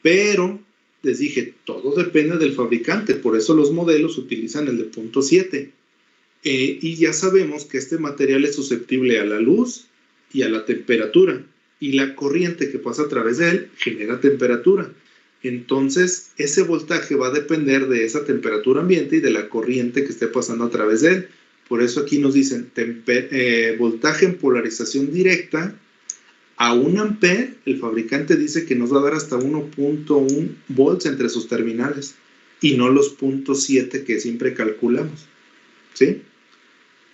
Speaker 1: Pero les dije, todo depende del fabricante, por eso los modelos utilizan el de 0.7. Y ya sabemos que este material es susceptible a la luz y a la temperatura. Y la corriente que pasa a través de él genera temperatura. Entonces, ese voltaje va a depender de esa temperatura ambiente y de la corriente que esté pasando a través de él. Por eso aquí nos dicen voltaje en polarización directa a 1 ampere. El fabricante dice que nos va a dar hasta 1.1 volts entre sus terminales y no los 0.7 que siempre calculamos. ¿Sí?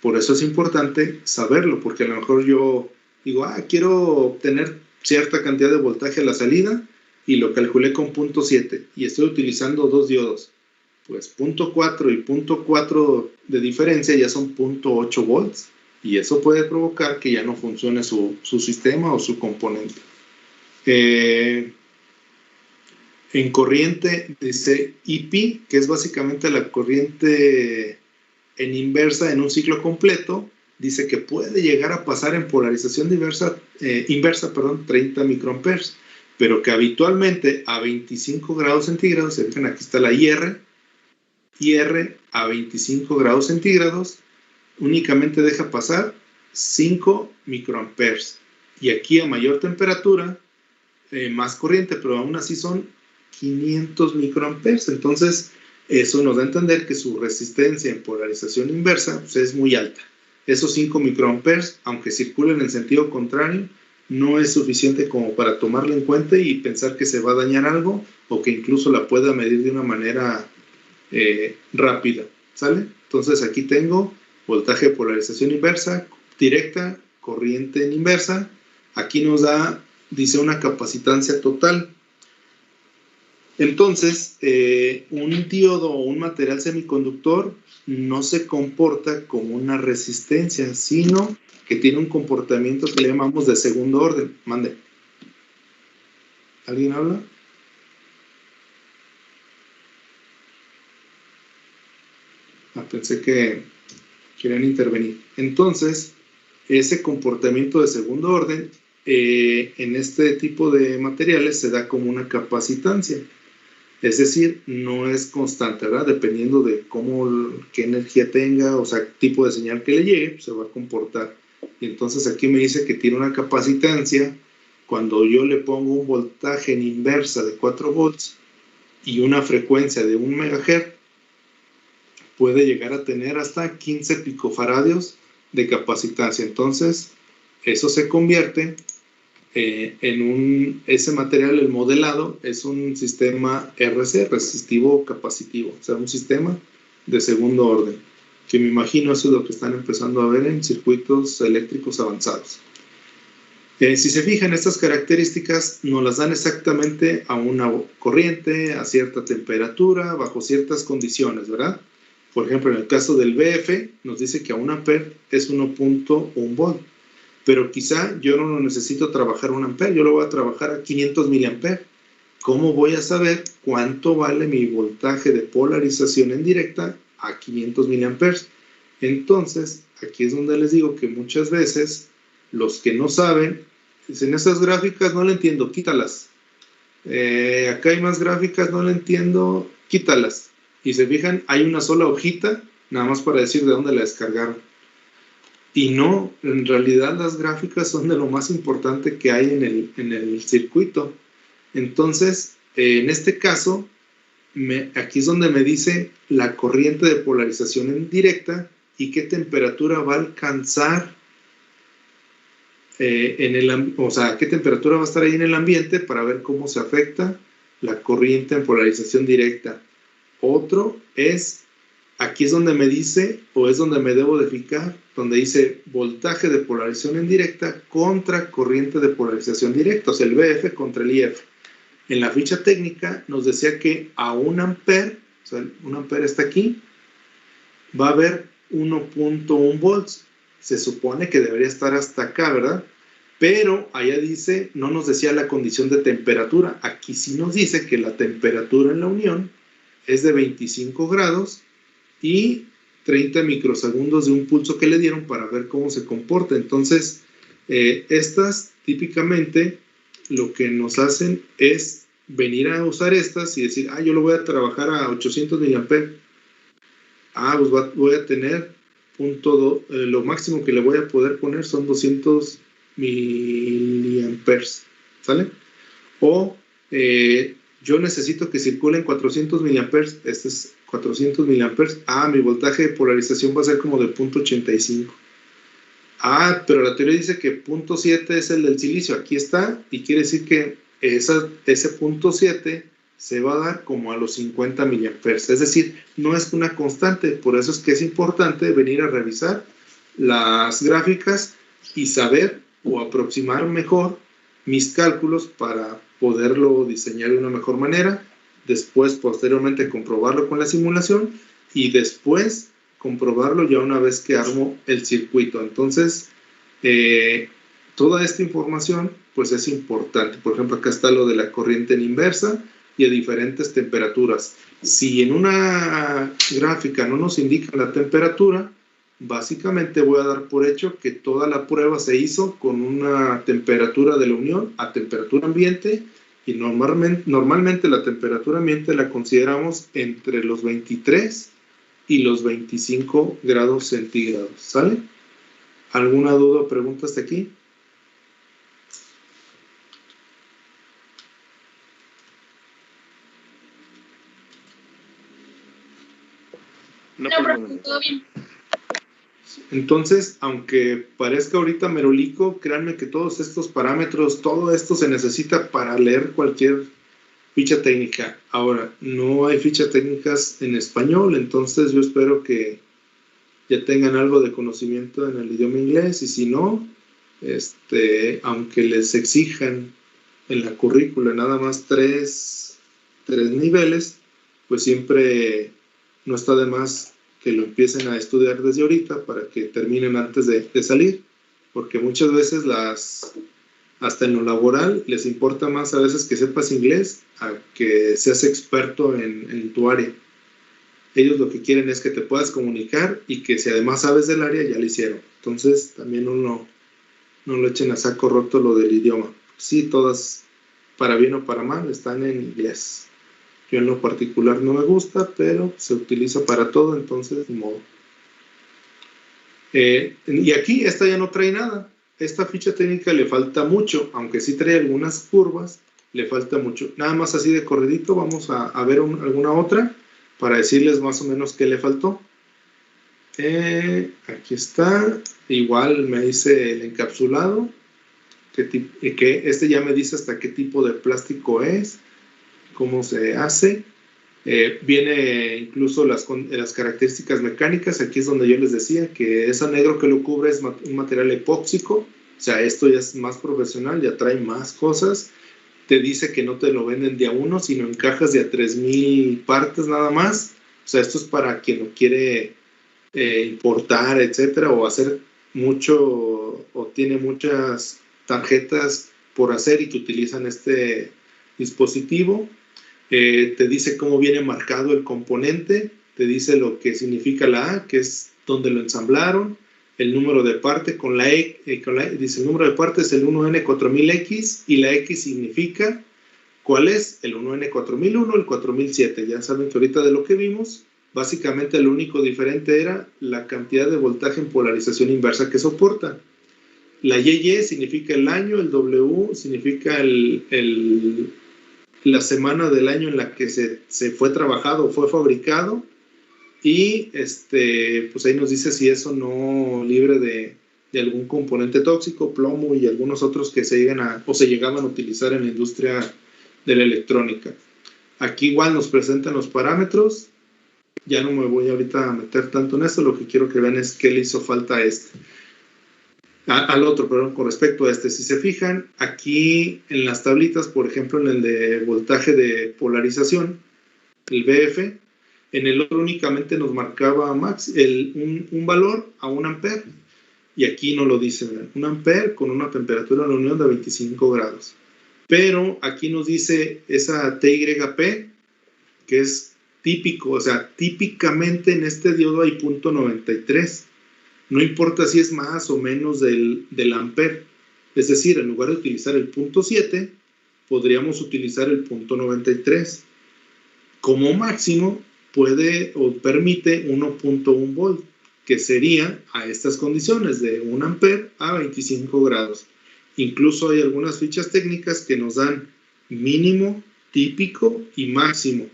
Speaker 1: Por eso es importante saberlo, porque a lo mejor yo digo, quiero obtener cierta cantidad de voltaje a la salida y lo calculé con 0.7 y estoy utilizando 2 diodos. Pues 0.4 y 0.4 de diferencia ya son 0.8 volts y eso puede provocar que ya no funcione su sistema o su componente. En corriente dice IP, que es básicamente la corriente en inversa en un ciclo completo, dice que puede llegar a pasar en polarización inversa, 30 microamperes, pero que habitualmente a 25 grados centígrados, aquí está la IR a 25 grados centígrados, únicamente deja pasar 5 microamperes. Y aquí a mayor temperatura, más corriente, pero aún así son 500 microamperes. Entonces, eso nos da a entender que su resistencia en polarización inversa pues, es muy alta. Esos 5 microamperes, aunque circulen en sentido contrario, no es suficiente como para tomarla en cuenta y pensar que se va a dañar algo o que incluso la pueda medir de una manera rápida. ¿Sale? Entonces aquí tengo voltaje de polarización inversa, directa, corriente en inversa. Aquí nos da, dice, una capacitancia total. Entonces, un diodo o un material semiconductor no se comporta como una resistencia, sino que tiene un comportamiento que le llamamos de segundo orden. Mande. ¿Alguien habla? Pensé que querían intervenir. Entonces, ese comportamiento de segundo orden en este tipo de materiales se da como una capacitancia. Es decir, no es constante, ¿verdad? Dependiendo de qué energía tenga, o sea, tipo de señal que le llegue, pues se va a comportar. Y entonces aquí me dice que tiene una capacitancia. Cuando yo le pongo un voltaje en inversa de 4 volts y una frecuencia de 1 MHz, puede llegar a tener hasta 15 picofaradios de capacitancia. Entonces, eso se convierte ese material, el modelado, es un sistema RC, resistivo capacitivo, o sea, un sistema de segundo orden, que me imagino eso es lo que están empezando a ver en circuitos eléctricos avanzados. Si se fijan, estas características nos las dan exactamente a una corriente, a cierta temperatura, bajo ciertas condiciones, ¿verdad? Por ejemplo, en el caso del BF, nos dice que a 1 ampere es 1.1 volt. Pero quizá yo no lo necesito trabajar 1 ampere, yo lo voy a trabajar a 500 miliamperes. ¿Cómo voy a saber cuánto vale mi voltaje de polarización en directa a 500 miliamperes? Entonces, aquí es donde les digo que muchas veces los que no saben, dicen, esas gráficas no le entiendo, quítalas. Acá hay más gráficas, no le entiendo, quítalas. Y se fijan, hay una sola hojita, nada más para decir de dónde la descargaron. Y no, en realidad las gráficas son de lo más importante que hay en el circuito. Entonces, en este caso, aquí es donde me dice la corriente de polarización en directa y qué temperatura va a alcanzar, o sea, qué temperatura va a estar ahí en el ambiente para ver cómo se afecta la corriente en polarización directa. Otro es, aquí es donde me dice, o es donde me debo de fijar, donde dice voltaje de polarización en directa contra corriente de polarización directa, o sea, el VF contra el IF. En la ficha técnica nos decía que a 1 ampere, o sea, 1 ampere está aquí, va a haber 1.1 volts. Se supone que debería estar hasta acá, ¿verdad? Pero allá dice, no nos decía la condición de temperatura. Aquí sí nos dice que la temperatura en la unión es de 25 grados y 30 microsegundos de un pulso que le dieron para ver cómo se comporta. Entonces, estas típicamente lo que nos hacen es venir a usar estas y decir, yo lo voy a trabajar a 800 miliamperes. Pues voy a tener lo máximo que le voy a poder poner son 200 miliamperes, ¿sale? O yo necesito que circulen 400 miliamperes, este es 400 miliamperes, mi voltaje de polarización va a ser como de 0.85. Pero la teoría dice que 0.7 es el del silicio, aquí está, y quiere decir que ese 0.7 se va a dar como a los 50 miliamperes, es decir, no es una constante, por eso es que es importante venir a revisar las gráficas y saber o aproximar mejor mis cálculos para poderlo diseñar de una mejor manera, después posteriormente comprobarlo con la simulación y después comprobarlo ya una vez que armo el circuito. Entonces, toda esta información pues es importante. Por ejemplo, acá está lo de la corriente en inversa y a diferentes temperaturas. Si en una gráfica no nos indica la temperatura, básicamente voy a dar por hecho que toda la prueba se hizo con una temperatura de la unión a temperatura ambiente y normalmente la temperatura ambiente la consideramos entre los 23 y los 25 grados centígrados, ¿sale? ¿Alguna duda o pregunta hasta aquí?
Speaker 6: No, pero todo bien.
Speaker 1: Entonces, aunque parezca ahorita merolico, créanme que todos estos parámetros, todo esto se necesita para leer cualquier ficha técnica. Ahora, no hay fichas técnicas en español, entonces yo espero que ya tengan algo de conocimiento en el idioma inglés, y si no, aunque les exijan en la currícula nada más tres niveles, pues siempre no está de más que lo empiecen a estudiar desde ahorita para que terminen antes de salir, porque muchas veces hasta en lo laboral les importa más a veces que sepas inglés a que seas experto en tu área. Ellos lo que quieren es que te puedas comunicar y que si además sabes del área ya lo hicieron. Entonces también no lo echen a saco roto lo del idioma. Sí, todas, para bien o para mal, están en inglés. Yo en lo particular no me gusta, pero se utiliza para todo, entonces, ni modo. Y aquí esta ya no trae nada. Esta ficha técnica le falta mucho, aunque sí trae algunas curvas, le falta mucho. Nada más así de corridito, vamos a ver alguna otra para decirles más o menos qué le faltó. Aquí está. Igual me dice el encapsulado, que este ya me dice hasta qué tipo de plástico es, cómo se hace. Viene incluso las características mecánicas. Aquí es donde yo les decía que ese negro que lo cubre es un material epóxico. O sea, esto ya es más profesional, ya trae más cosas. Te dice que no te lo venden de a uno, sino en cajas de a 3000 partes nada más. O sea, esto es para quien lo quiere importar, etcétera, o hacer mucho, o tiene muchas tarjetas por hacer y que utilizan este dispositivo. Te dice cómo viene marcado el componente, te dice lo que significa la A, que es donde lo ensamblaron, el número de parte con la E, dice el número de parte es el 1N4000X y la X significa cuál es el 1N4001, el 4007. Ya saben que ahorita de lo que vimos, básicamente lo único diferente era la cantidad de voltaje en polarización inversa que soporta. La YY significa el año, el W significa la semana del año en la que se fue trabajado o fue fabricado, y pues ahí nos dice si eso no libre de algún componente tóxico, plomo y algunos otros que se llegaban a utilizar en la industria de la electrónica. Aquí igual nos presentan los parámetros. Ya no me voy ahorita a meter tanto en esto, lo que quiero que vean es qué le hizo falta a al otro, perdón, con respecto a este. Si se fijan, aquí en las tablitas, por ejemplo, en el de voltaje de polarización, el VF, en el otro únicamente nos marcaba un valor a 1 ampere, y aquí no lo dice, ¿verdad? 1 ampere con una temperatura en la unión de 25 grados. Pero aquí nos dice esa TYP, que es típico, o sea, típicamente en este diodo hay punto 93. No importa si es más o menos del ampere. Es decir, en lugar de utilizar el punto 7, podríamos utilizar el punto 93. Como máximo puede o permite 1.1 volt, que sería a estas condiciones de 1 ampere a 25 grados. Incluso hay algunas fichas técnicas que nos dan mínimo, típico y máximo,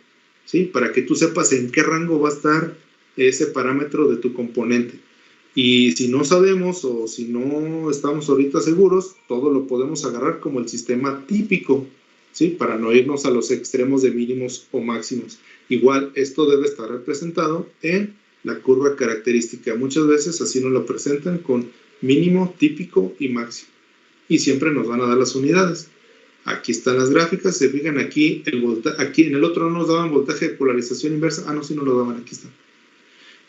Speaker 1: ¿sí? Para que tú sepas en qué rango va a estar ese parámetro de tu componente. Y si no sabemos o si no estamos ahorita seguros, todo lo podemos agarrar como el sistema típico, ¿sí? Para no irnos a los extremos de mínimos o máximos. Igual, esto debe estar representado en la curva característica. Muchas veces así nos lo presentan con mínimo, típico y máximo. Y siempre nos van a dar las unidades. Aquí están las gráficas. Se fijan aquí, aquí en el otro no nos daban voltaje de polarización inversa. Ah, no, sí nos lo daban, aquí está.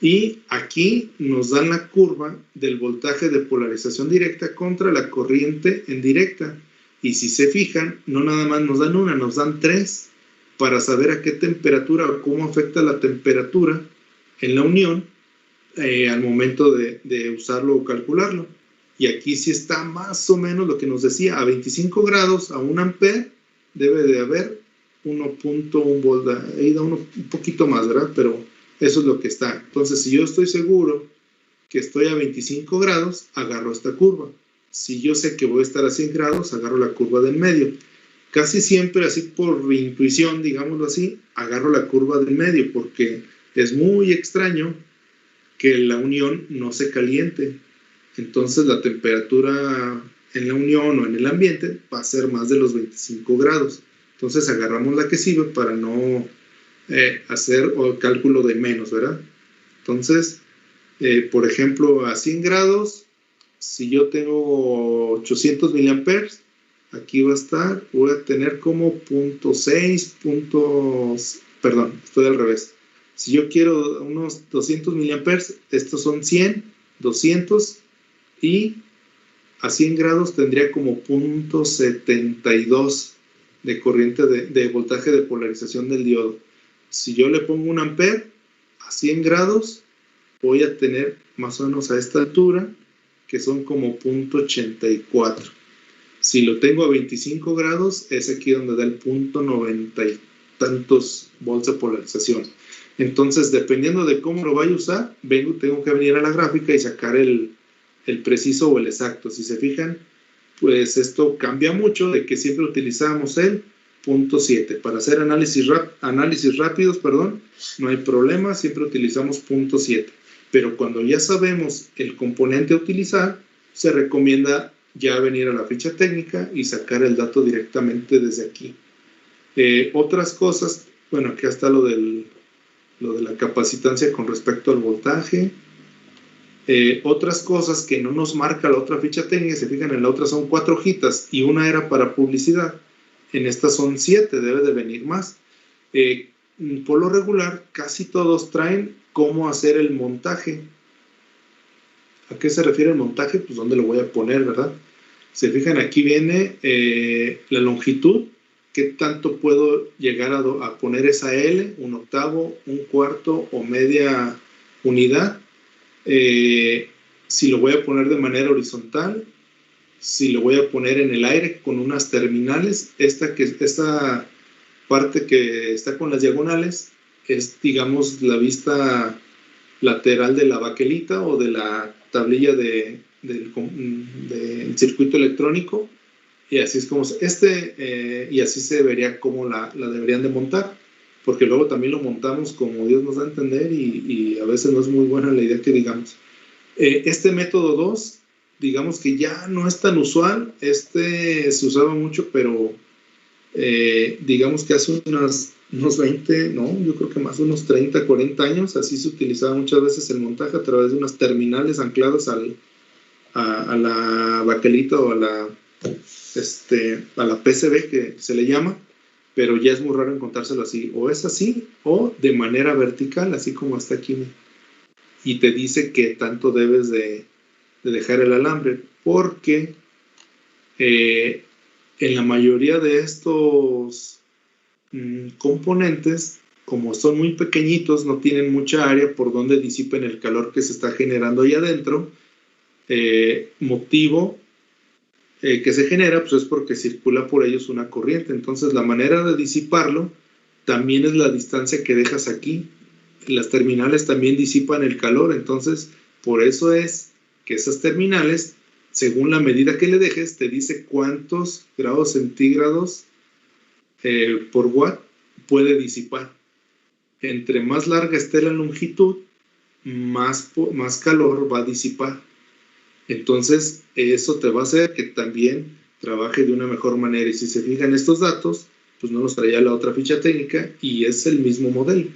Speaker 1: Y aquí nos dan la curva del voltaje de polarización directa contra la corriente en directa. Y si se fijan, no nada más nos dan una, nos dan 3 para saber a qué temperatura o cómo afecta la temperatura en la unión al momento de usarlo o calcularlo. Y aquí sí está más o menos lo que nos decía, a 25 grados, a 1 ampere, debe de haber 1.1 volt, ahí da un poquito más, ¿verdad? Pero eso es lo que está. Entonces, si yo estoy seguro que estoy a 25 grados, agarro esta curva. Si yo sé que voy a estar a 100 grados, agarro la curva del medio. Casi siempre, así por intuición, digámoslo así, agarro la curva del medio, porque es muy extraño que la unión no se caliente. Entonces la temperatura en la unión o en el ambiente va a ser más de los 25 grados. Entonces agarramos la que sirve para no hacer el cálculo de menos, ¿verdad? Entonces, por ejemplo, a 100 grados, si yo tengo 800 miliamperes, aquí va a estar, voy a tener como 0.6, perdón, estoy al revés. Si yo quiero unos 200 miliamperes, estos son 100, 200, y a 100 grados tendría como 0.72 de corriente de voltaje de polarización del diodo. Si yo le pongo 1 ampere a 100 grados, voy a tener más o menos a esta altura, que son como 0.84. Si lo tengo a 25 grados, es aquí donde da el 0.90 y tantos volts de polarización. Entonces, dependiendo de cómo lo vaya a usar, tengo que venir a la gráfica y sacar el preciso o el exacto. Si se fijan, pues esto cambia mucho de que siempre utilizamos el 0.7. Para hacer análisis rápidos, no hay problema, siempre utilizamos 0.7. Pero cuando ya sabemos el componente a utilizar, se recomienda ya venir a la ficha técnica y sacar el dato directamente desde aquí. Otras cosas, bueno, aquí está lo de la capacitancia con respecto al voltaje. Otras cosas que no nos marca la otra ficha técnica, se fijan, en la otra son 4 hojitas y una era para publicidad. En esta son 7, debe de venir más. Por lo regular, casi todos traen cómo hacer el montaje. ¿A qué se refiere el montaje? Pues dónde lo voy a poner, ¿verdad? Se fijan, aquí viene la longitud, qué tanto puedo llegar a poner esa L, 1/8, 1/4 o media unidad. Si lo voy a poner de manera horizontal, si lo voy a poner en el aire con unas terminales, esta parte que está con las diagonales es, digamos, la vista lateral de la baquelita o de la tablilla del circuito electrónico, y así es como y así se vería cómo la deberían de montar, porque luego también lo montamos como Dios nos da a entender y a veces no es muy buena la idea que digamos. Este método 2, digamos que ya no es tan usual, se usaba mucho, pero digamos que hace unos 20, no, yo creo que más de unos 30, 40 años, así se utilizaba muchas veces el montaje a través de unas terminales ancladas a la baquelita o a la PCB que se le llama, pero ya es muy raro encontrárselo así, o es así, o de manera vertical, así como está aquí, y te dice que tanto debes de dejar el alambre, porque en la mayoría de estos componentes, como son muy pequeñitos, no tienen mucha área por donde disipen el calor que se está generando ahí adentro. Motivo que se genera, pues es porque circula por ellos una corriente. Entonces la manera de disiparlo también es la distancia que dejas aquí. Las terminales también disipan el calor, entonces por eso es que esas terminales, según la medida que le dejes, te dice cuántos grados centígrados por watt puede disipar. Entre más larga esté la longitud, más calor va a disipar. Entonces, eso te va a hacer que también trabaje de una mejor manera. Y si se fijan estos datos, pues no los traía la otra ficha técnica y es el mismo modelo.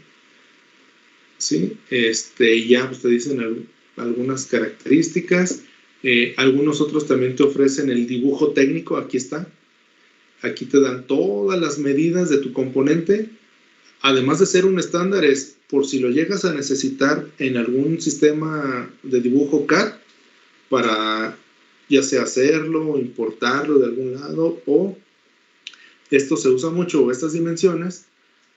Speaker 1: ¿Sí? Ya pues te dicen algunas características. Algunos otros también te ofrecen el dibujo técnico. Aquí está. Aquí te dan todas las medidas de tu componente. Además de ser un estándar, es por si lo llegas a necesitar en algún sistema de dibujo CAD, para ya sea hacerlo o importarlo de algún lado, o esto se usa mucho, estas dimensiones,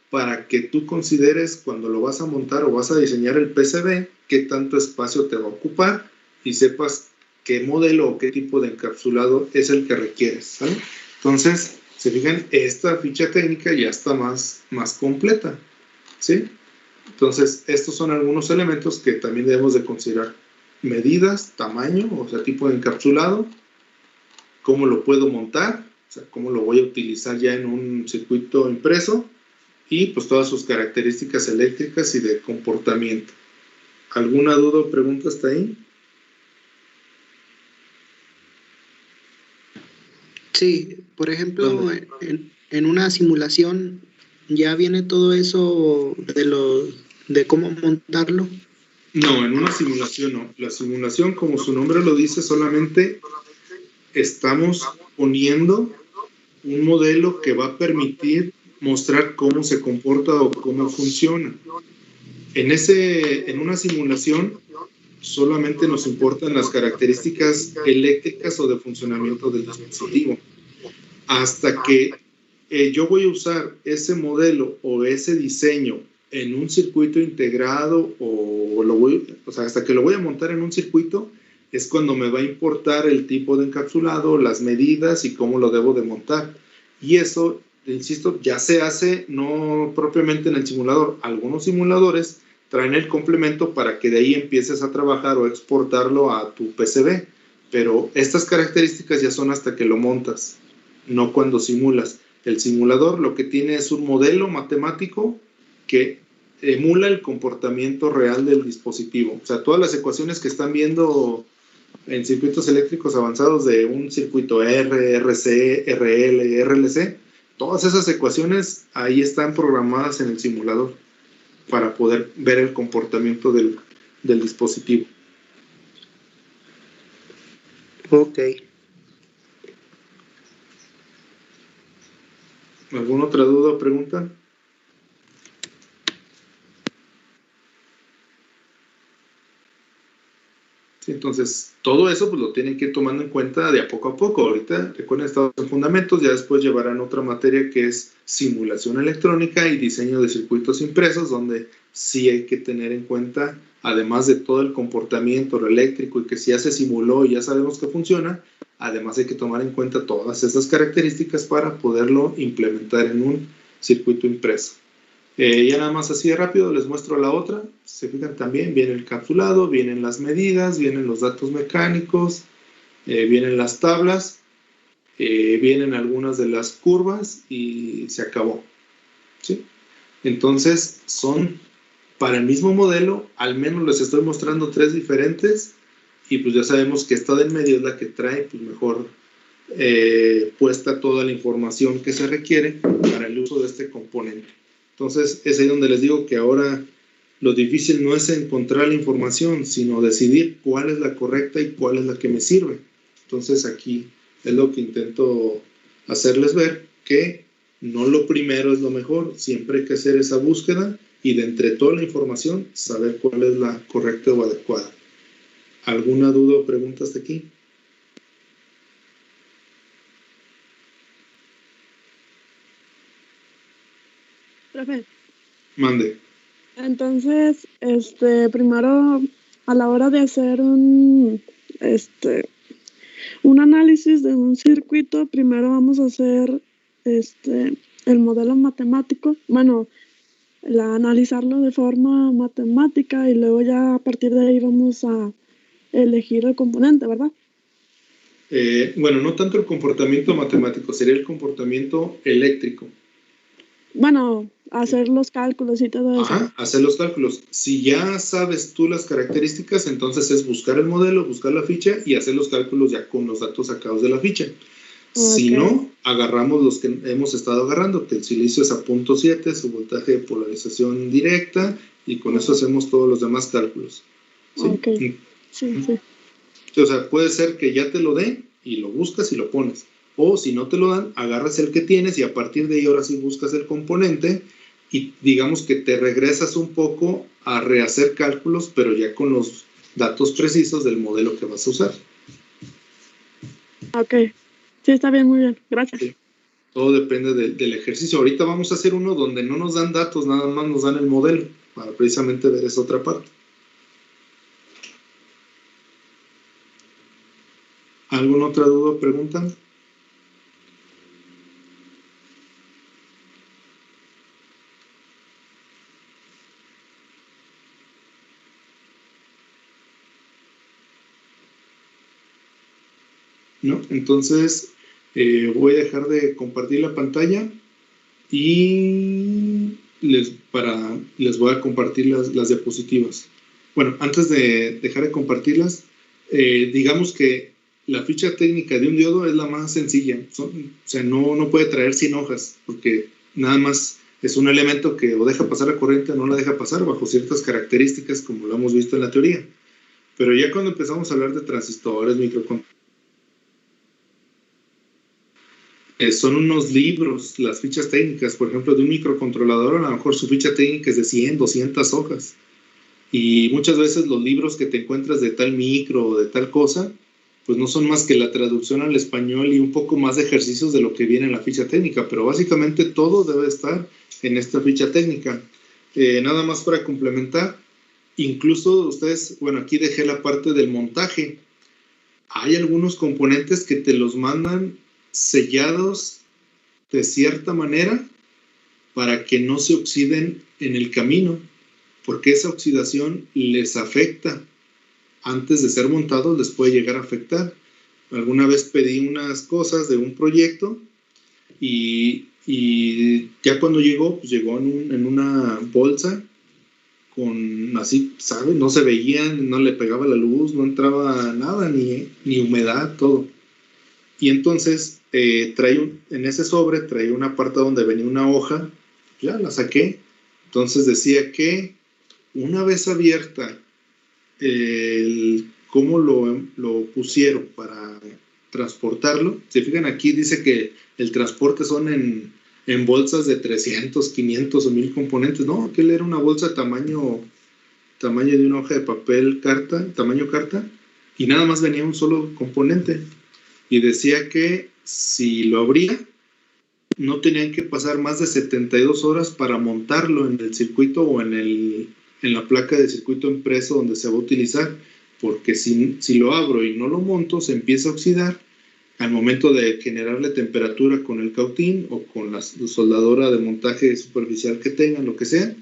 Speaker 1: para que tú consideres cuando lo vas a montar o vas a diseñar el PCB, qué tanto espacio te va a ocupar y sepas qué modelo o qué tipo de encapsulado es el que requieres, ¿sale? Entonces, se fijan, esta ficha técnica ya está más completa, ¿sí? Entonces, estos son algunos elementos que también debemos de considerar. Medidas, tamaño, o sea, tipo de encapsulado, cómo lo puedo montar, o sea, cómo lo voy a utilizar ya en un circuito impreso, y pues todas sus características eléctricas y de comportamiento. ¿Alguna duda o pregunta hasta ahí?
Speaker 7: Sí, por ejemplo, en una simulación ya viene todo eso de cómo montarlo.
Speaker 1: No, en una simulación no. La simulación, como su nombre lo dice, solamente estamos poniendo un modelo que va a permitir mostrar cómo se comporta o cómo funciona. En una simulación solamente nos importan las características eléctricas o de funcionamiento del dispositivo. Hasta que yo voy a usar ese modelo o ese diseño en un circuito integrado o sea, hasta que lo voy a montar en un circuito, es cuando me va a importar el tipo de encapsulado, las medidas y cómo lo debo de montar. Y eso insisto, ya se hace no propiamente en el simulador. Algunos simuladores traen el complemento para que de ahí empieces a trabajar o exportarlo a tu PCB. Pero estas características ya son hasta que lo montas, no cuando simulas. El simulador lo que tiene es un modelo matemático que emula el comportamiento real del dispositivo. O sea, todas las ecuaciones que están viendo en circuitos eléctricos avanzados de un circuito R, RC, RL, RLC, todas esas ecuaciones ahí están programadas en el simulador para poder ver el comportamiento del dispositivo.
Speaker 7: Ok.
Speaker 1: ¿Alguna otra duda o pregunta? Sí, entonces, todo eso pues lo tienen que ir tomando en cuenta de a poco. Ahorita, recuerden, estamos en fundamentos, ya después llevarán otra materia que es simulación electrónica y diseño de circuitos impresos, donde sí hay que tener en cuenta, además de todo el comportamiento eléctrico y que si ya se simuló y ya sabemos que funciona, además hay que tomar en cuenta todas esas características para poderlo implementar en un circuito impreso. Ya nada más así de rápido les muestro la otra. Se fijan también, viene el encapsulado, vienen las medidas, vienen los datos mecánicos, vienen las tablas, vienen algunas de las curvas y se acabó. ¿Sí? Entonces son para el mismo modelo, al menos les estoy mostrando 3 diferentes y pues ya sabemos que esta del medio es la que trae pues mejor puesta toda la información que se requiere para el uso de este componente. Entonces, es ahí donde les digo que ahora lo difícil no es encontrar la información, sino decidir cuál es la correcta y cuál es la que me sirve. Entonces, aquí es lo que intento hacerles ver, que no lo primero es lo mejor. Siempre hay que hacer esa búsqueda y de entre toda la información, saber cuál es la correcta o adecuada. ¿Alguna duda o pregunta hasta aquí?
Speaker 8: Profe,
Speaker 1: Mande.
Speaker 8: entonces, primero a la hora de hacer un análisis de un circuito, primero vamos a hacer el modelo matemático, bueno, analizarlo de forma matemática y luego ya a partir de ahí vamos a elegir el componente, ¿verdad?
Speaker 1: Bueno, no tanto el comportamiento matemático, sería el comportamiento eléctrico.
Speaker 8: Bueno, hacer los cálculos y todo eso.
Speaker 1: Ajá, hacer los cálculos. Si ya sabes tú las características, entonces es buscar el modelo, buscar la ficha y hacer los cálculos ya con los datos sacados de la ficha. Si no, agarramos los que hemos estado agarrando, que el silicio es a 0.7, su voltaje de polarización directa, y con eso hacemos todos los demás cálculos. ¿Sí?
Speaker 8: Okay. Sí.
Speaker 1: O sea, puede ser que ya te lo den y lo buscas y lo pones. O si no te lo dan, agarras el que tienes y a partir de ahí ahora sí buscas el componente y digamos que te regresas un poco a rehacer cálculos, pero ya con los datos precisos del modelo que vas a usar.
Speaker 8: Ok. Sí, está bien, muy bien. Gracias.
Speaker 1: Sí. Todo depende del ejercicio. Ahorita vamos a hacer uno donde no nos dan datos, nada más nos dan el modelo, para precisamente ver esa otra parte. ¿Alguna otra duda o pregunta? ¿No? Entonces voy a dejar de compartir la pantalla y les voy a compartir las diapositivas. Bueno, antes de dejar de compartirlas, digamos que la ficha técnica de un diodo es la más sencilla. O sea, no puede traer 100 hojas porque nada más es un elemento que o deja pasar la corriente o no la deja pasar bajo ciertas características como lo hemos visto en la teoría. Pero ya cuando empezamos a hablar de transistores, microcontroladores, son unos libros, las fichas técnicas, por ejemplo, de un microcontrolador, a lo mejor su ficha técnica es de 100, 200 hojas. Y muchas veces los libros que te encuentras de tal micro o de tal cosa, pues no son más que la traducción al español y un poco más de ejercicios de lo que viene en la ficha técnica, pero básicamente todo debe estar en esta ficha técnica. Nada más para complementar, incluso ustedes, bueno, aquí dejé la parte del montaje. Hay algunos componentes que te los mandan sellados de cierta manera para que no se oxiden en el camino, porque esa oxidación les afecta. Antes de ser montados les puede llegar a afectar. Alguna vez pedí unas cosas de un proyecto y ya cuando llegó, pues llegó en una bolsa con así, ¿sabe? No se veían, no le pegaba la luz, no entraba nada, ni humedad, todo. Y entonces en ese sobre traía una parte donde venía una hoja, ya la saqué. Entonces decía que una vez abierta cómo lo pusieron para transportarlo. Si fijan aquí dice que el transporte son en bolsas de 300, 500 o 1000 componentes. No, aquel era una bolsa tamaño de una hoja de papel tamaño carta, y nada más venía un solo componente. Y decía que si lo abría, no tenían que pasar más de 72 horas para montarlo en el circuito o en la placa de circuito impreso donde se va a utilizar, porque si lo abro y no lo monto, se empieza a oxidar al momento de generarle temperatura con el cautín o con la soldadora de montaje superficial que tengan, lo que sea.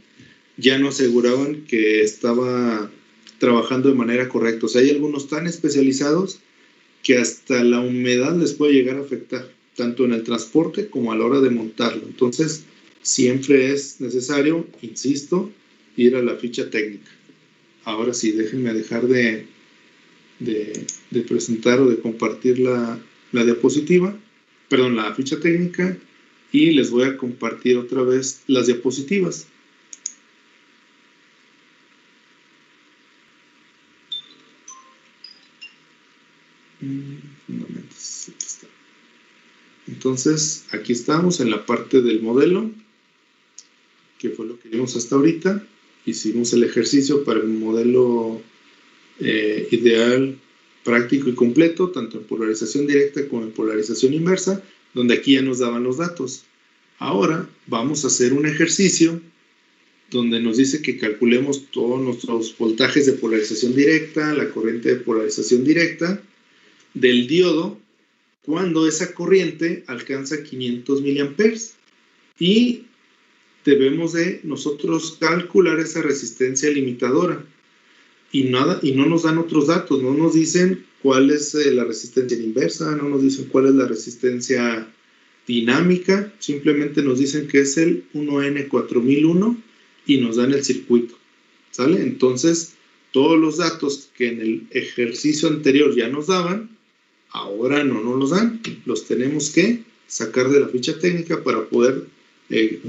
Speaker 1: Ya no aseguraban que estaba trabajando de manera correcta. O sea, hay algunos tan especializados que hasta la humedad les puede llegar a afectar, tanto en el transporte como a la hora de montarlo. Entonces, siempre es necesario, insisto, ir a la ficha técnica. Ahora sí, déjenme dejar de presentar o de compartir la diapositiva, perdón, la ficha técnica, y les voy a compartir otra vez las diapositivas. Fundamentos, aquí está. Entonces, aquí estamos en la parte del modelo, que fue lo que vimos hasta ahorita. Hicimos el ejercicio para el modelo ideal, práctico y completo, tanto en polarización directa como en polarización inversa, donde aquí ya nos daban los datos. Ahora vamos a hacer un ejercicio donde nos dice que calculemos todos nuestros voltajes de polarización directa, la corriente de polarización directa del diodo cuando esa corriente alcanza 500 miliamperes, y debemos de nosotros calcular esa resistencia limitadora, y no nos dan otros datos, no nos dicen cuál es la resistencia inversa, no nos dicen cuál es la resistencia dinámica, simplemente nos dicen que es el 1N4001 y nos dan el circuito, ¿sale? Entonces, todos los datos que en el ejercicio anterior ya nos daban, ahora no nos los dan, los tenemos que sacar de la ficha técnica para poder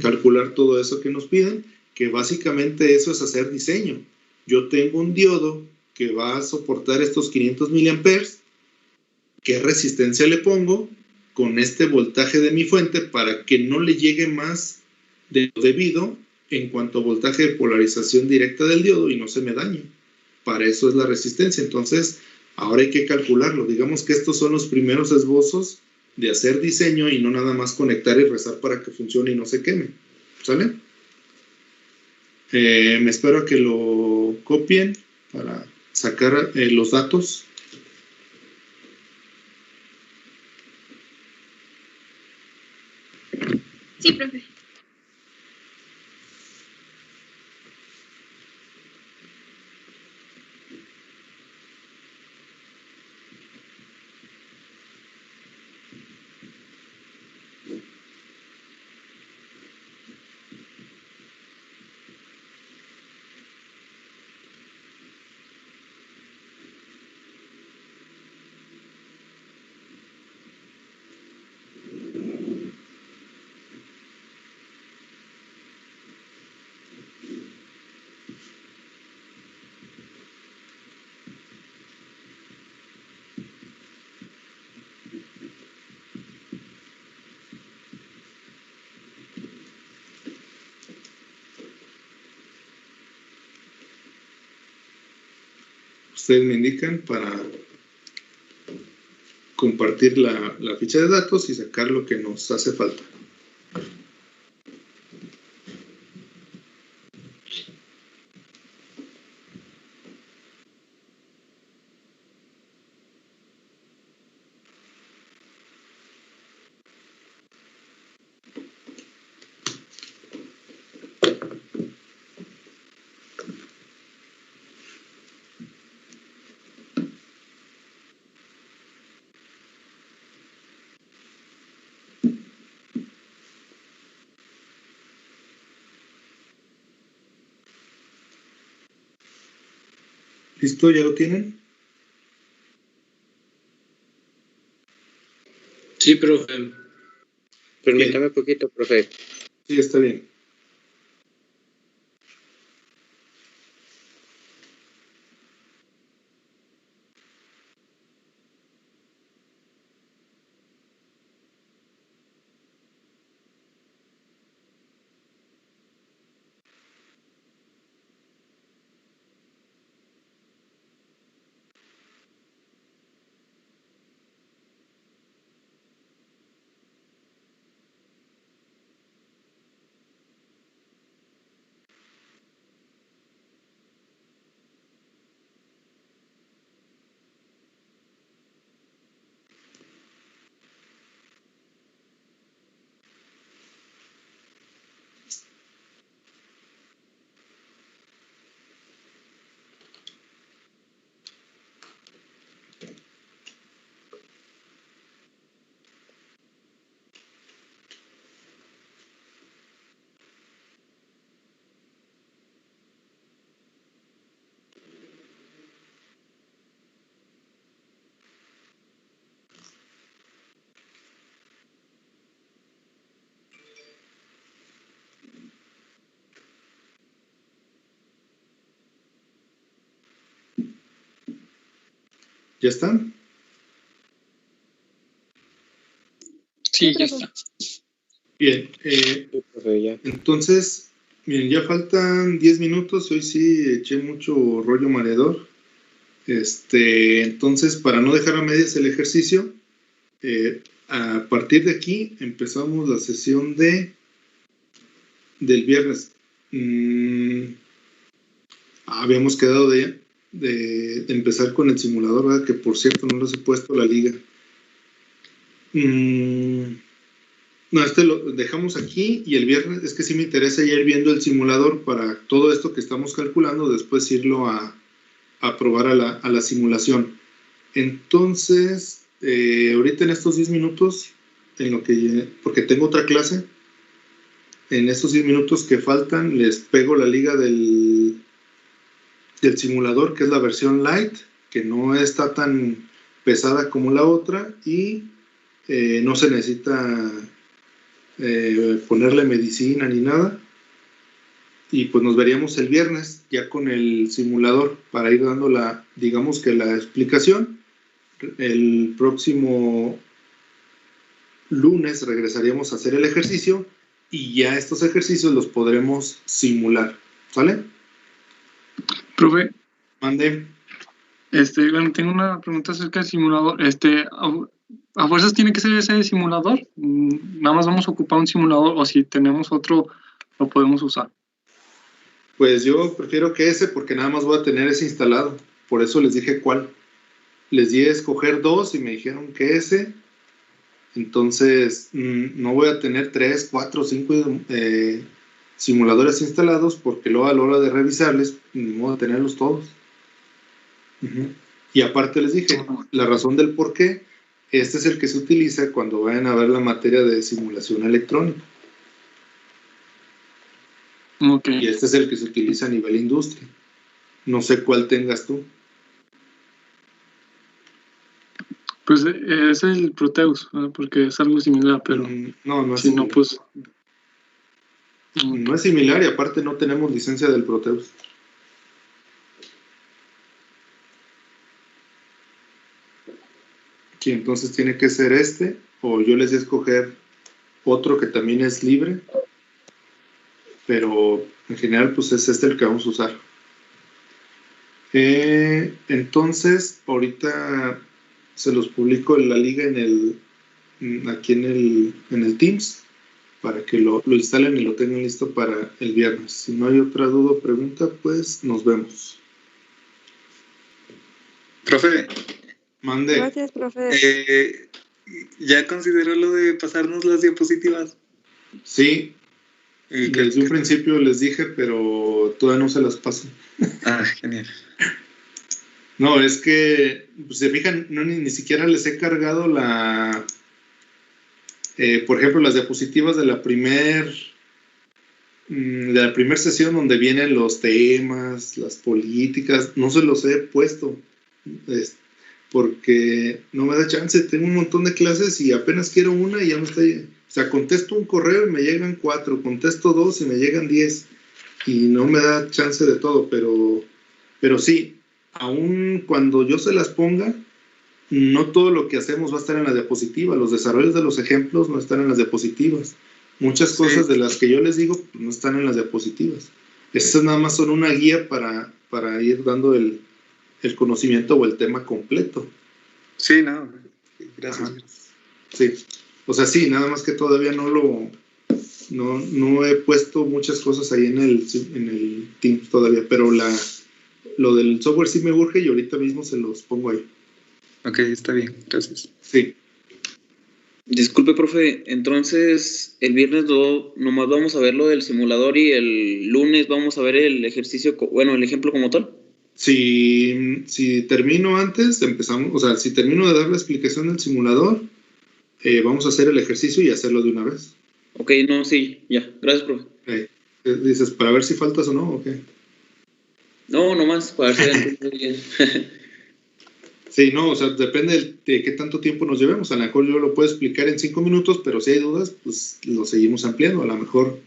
Speaker 1: calcular todo eso que nos piden, que básicamente eso es hacer diseño. Yo tengo un diodo que va a soportar estos 500 miliamperes, ¿qué resistencia le pongo con este voltaje de mi fuente para que no le llegue más de lo debido en cuanto a voltaje de polarización directa del diodo y no se me dañe? Para eso es la resistencia. Entonces, ahora hay que calcularlo. Digamos que estos son los primeros esbozos de hacer diseño y no nada más conectar y rezar para que funcione y no se queme. ¿Sale? Me espero a que lo copien para sacar los datos.
Speaker 6: Sí, profe.
Speaker 1: Ustedes me indican para compartir la ficha de datos y sacar lo que nos hace falta. ¿Listo? ¿Ya lo tienen?
Speaker 5: Sí, profe.
Speaker 4: Permítame un poquito, profe.
Speaker 1: Sí, está bien. ¿Ya están?
Speaker 5: Sí, ya está.
Speaker 1: Bien.
Speaker 4: Sí, profe, ya.
Speaker 1: Entonces, miren, ya faltan 10 minutos. Hoy sí eché mucho rollo mareador. Entonces, para no dejar a medias el ejercicio, a partir de aquí empezamos la sesión del viernes. Habíamos quedado de empezar con el simulador, ¿verdad? Que por cierto no les he puesto la liga. No, lo dejamos aquí y el viernes, es que sí me interesa ir viendo el simulador para todo esto que estamos calculando, después irlo a probar a la simulación. Entonces, ahorita en estos 10 minutos, porque tengo otra clase, en estos 10 minutos que faltan, les pego la liga del simulador, que es la versión light, que no está tan pesada como la otra y no se necesita ponerle medicina ni nada. Y pues nos veríamos el viernes ya con el simulador para ir dando digamos que la explicación. El próximo lunes regresaríamos a hacer el ejercicio y ya estos ejercicios los podremos simular. ¿Sale?
Speaker 9: Profe,
Speaker 1: Mande.
Speaker 9: bueno, tengo una pregunta acerca del simulador. ¿A fuerzas tiene que ser ese simulador? ¿Nada más vamos a ocupar un simulador o si tenemos otro lo podemos usar?
Speaker 1: Pues yo prefiero que ese porque nada más voy a tener ese instalado. Por eso les dije cuál. Les di a escoger 2 y me dijeron que ese. Entonces no voy a tener 3, 4, 5 simuladores instalados porque luego a la hora de revisarles ni modo de tenerlos todos. Y aparte les dije la razón del por qué. Este es el que se utiliza cuando vayan a ver la materia de simulación electrónica.
Speaker 9: Okay.
Speaker 1: Y este es el que se utiliza a nivel industria. No sé cuál tengas tú.
Speaker 9: Pues es el Proteus, ¿verdad? Porque es algo similar, pero
Speaker 1: no es
Speaker 9: si
Speaker 1: similar.
Speaker 9: no, pues...
Speaker 1: No es similar y aparte no tenemos licencia del Proteus. Sí, entonces tiene que ser o yo les voy a escoger otro que también es libre, pero en general pues es el que vamos a usar. Entonces ahorita se los publico en la liga aquí en el Teams para que lo instalen y lo tengan listo para el viernes. Si no hay otra duda o pregunta, pues nos vemos.
Speaker 5: Profe.
Speaker 1: Mande.
Speaker 8: Gracias, profe.
Speaker 5: ¿Ya consideró lo de pasarnos las diapositivas?
Speaker 1: Sí. Desde un principio les dije, pero todavía no se las paso.
Speaker 5: Ah, genial.
Speaker 1: No, es que, pues, se fijan, ni siquiera les he cargado por ejemplo, las diapositivas de la primer de la primera sesión donde vienen los temas, las políticas, no se los he puesto porque no me da chance. Tengo un montón de clases y apenas quiero una y ya no está. O sea, contesto un correo y me llegan 4, contesto 2 y me llegan 10 y no me da chance de todo, pero sí, aún cuando yo se las ponga, no todo lo que hacemos va a estar en la diapositiva. Los desarrollos de los ejemplos no están en las diapositivas. Muchas cosas de las que yo les digo no están en las diapositivas. Estas nada más son una guía para ir dando el conocimiento o el tema completo.
Speaker 10: Sí, no. Gracias.
Speaker 1: Ajá. Sí. O sea, sí, nada más que todavía no he puesto muchas cosas ahí en el Teams todavía, pero lo del software sí me urge y ahorita mismo se los pongo ahí.
Speaker 10: Ok, está bien, gracias.
Speaker 1: Sí.
Speaker 11: Disculpe, profe, entonces el viernes nomás vamos a ver lo del simulador y el lunes vamos a ver el ejercicio, el ejemplo como tal.
Speaker 1: Si termino antes, empezamos, o sea, si termino de dar la explicación del simulador, vamos a hacer el ejercicio y hacerlo de una vez.
Speaker 11: Ok, no, sí, ya, gracias, profe.
Speaker 1: Dices, ¿para ver si faltas o no? Okay.
Speaker 11: No, nomás, para ver si bien.
Speaker 1: Sí, no, o sea, depende de qué tanto tiempo nos llevemos. A lo mejor yo lo puedo explicar en 5 minutos, pero si hay dudas, pues lo seguimos ampliando. A lo mejor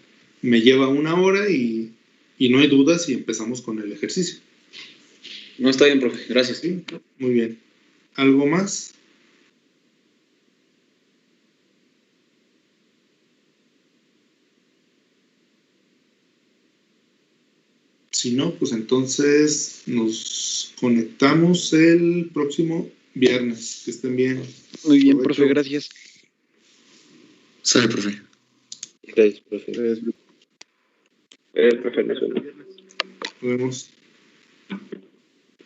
Speaker 1: me lleva 1 hora y no hay dudas y empezamos con el ejercicio.
Speaker 11: No, está bien, profe, gracias.
Speaker 1: Sí, muy bien. ¿Algo más? Si no, pues entonces nos conectamos el próximo viernes. Que estén bien.
Speaker 12: Muy bien, profe, gracias.
Speaker 10: Sale, profe.
Speaker 4: Gracias, profe. Profe,
Speaker 1: Nos vemos.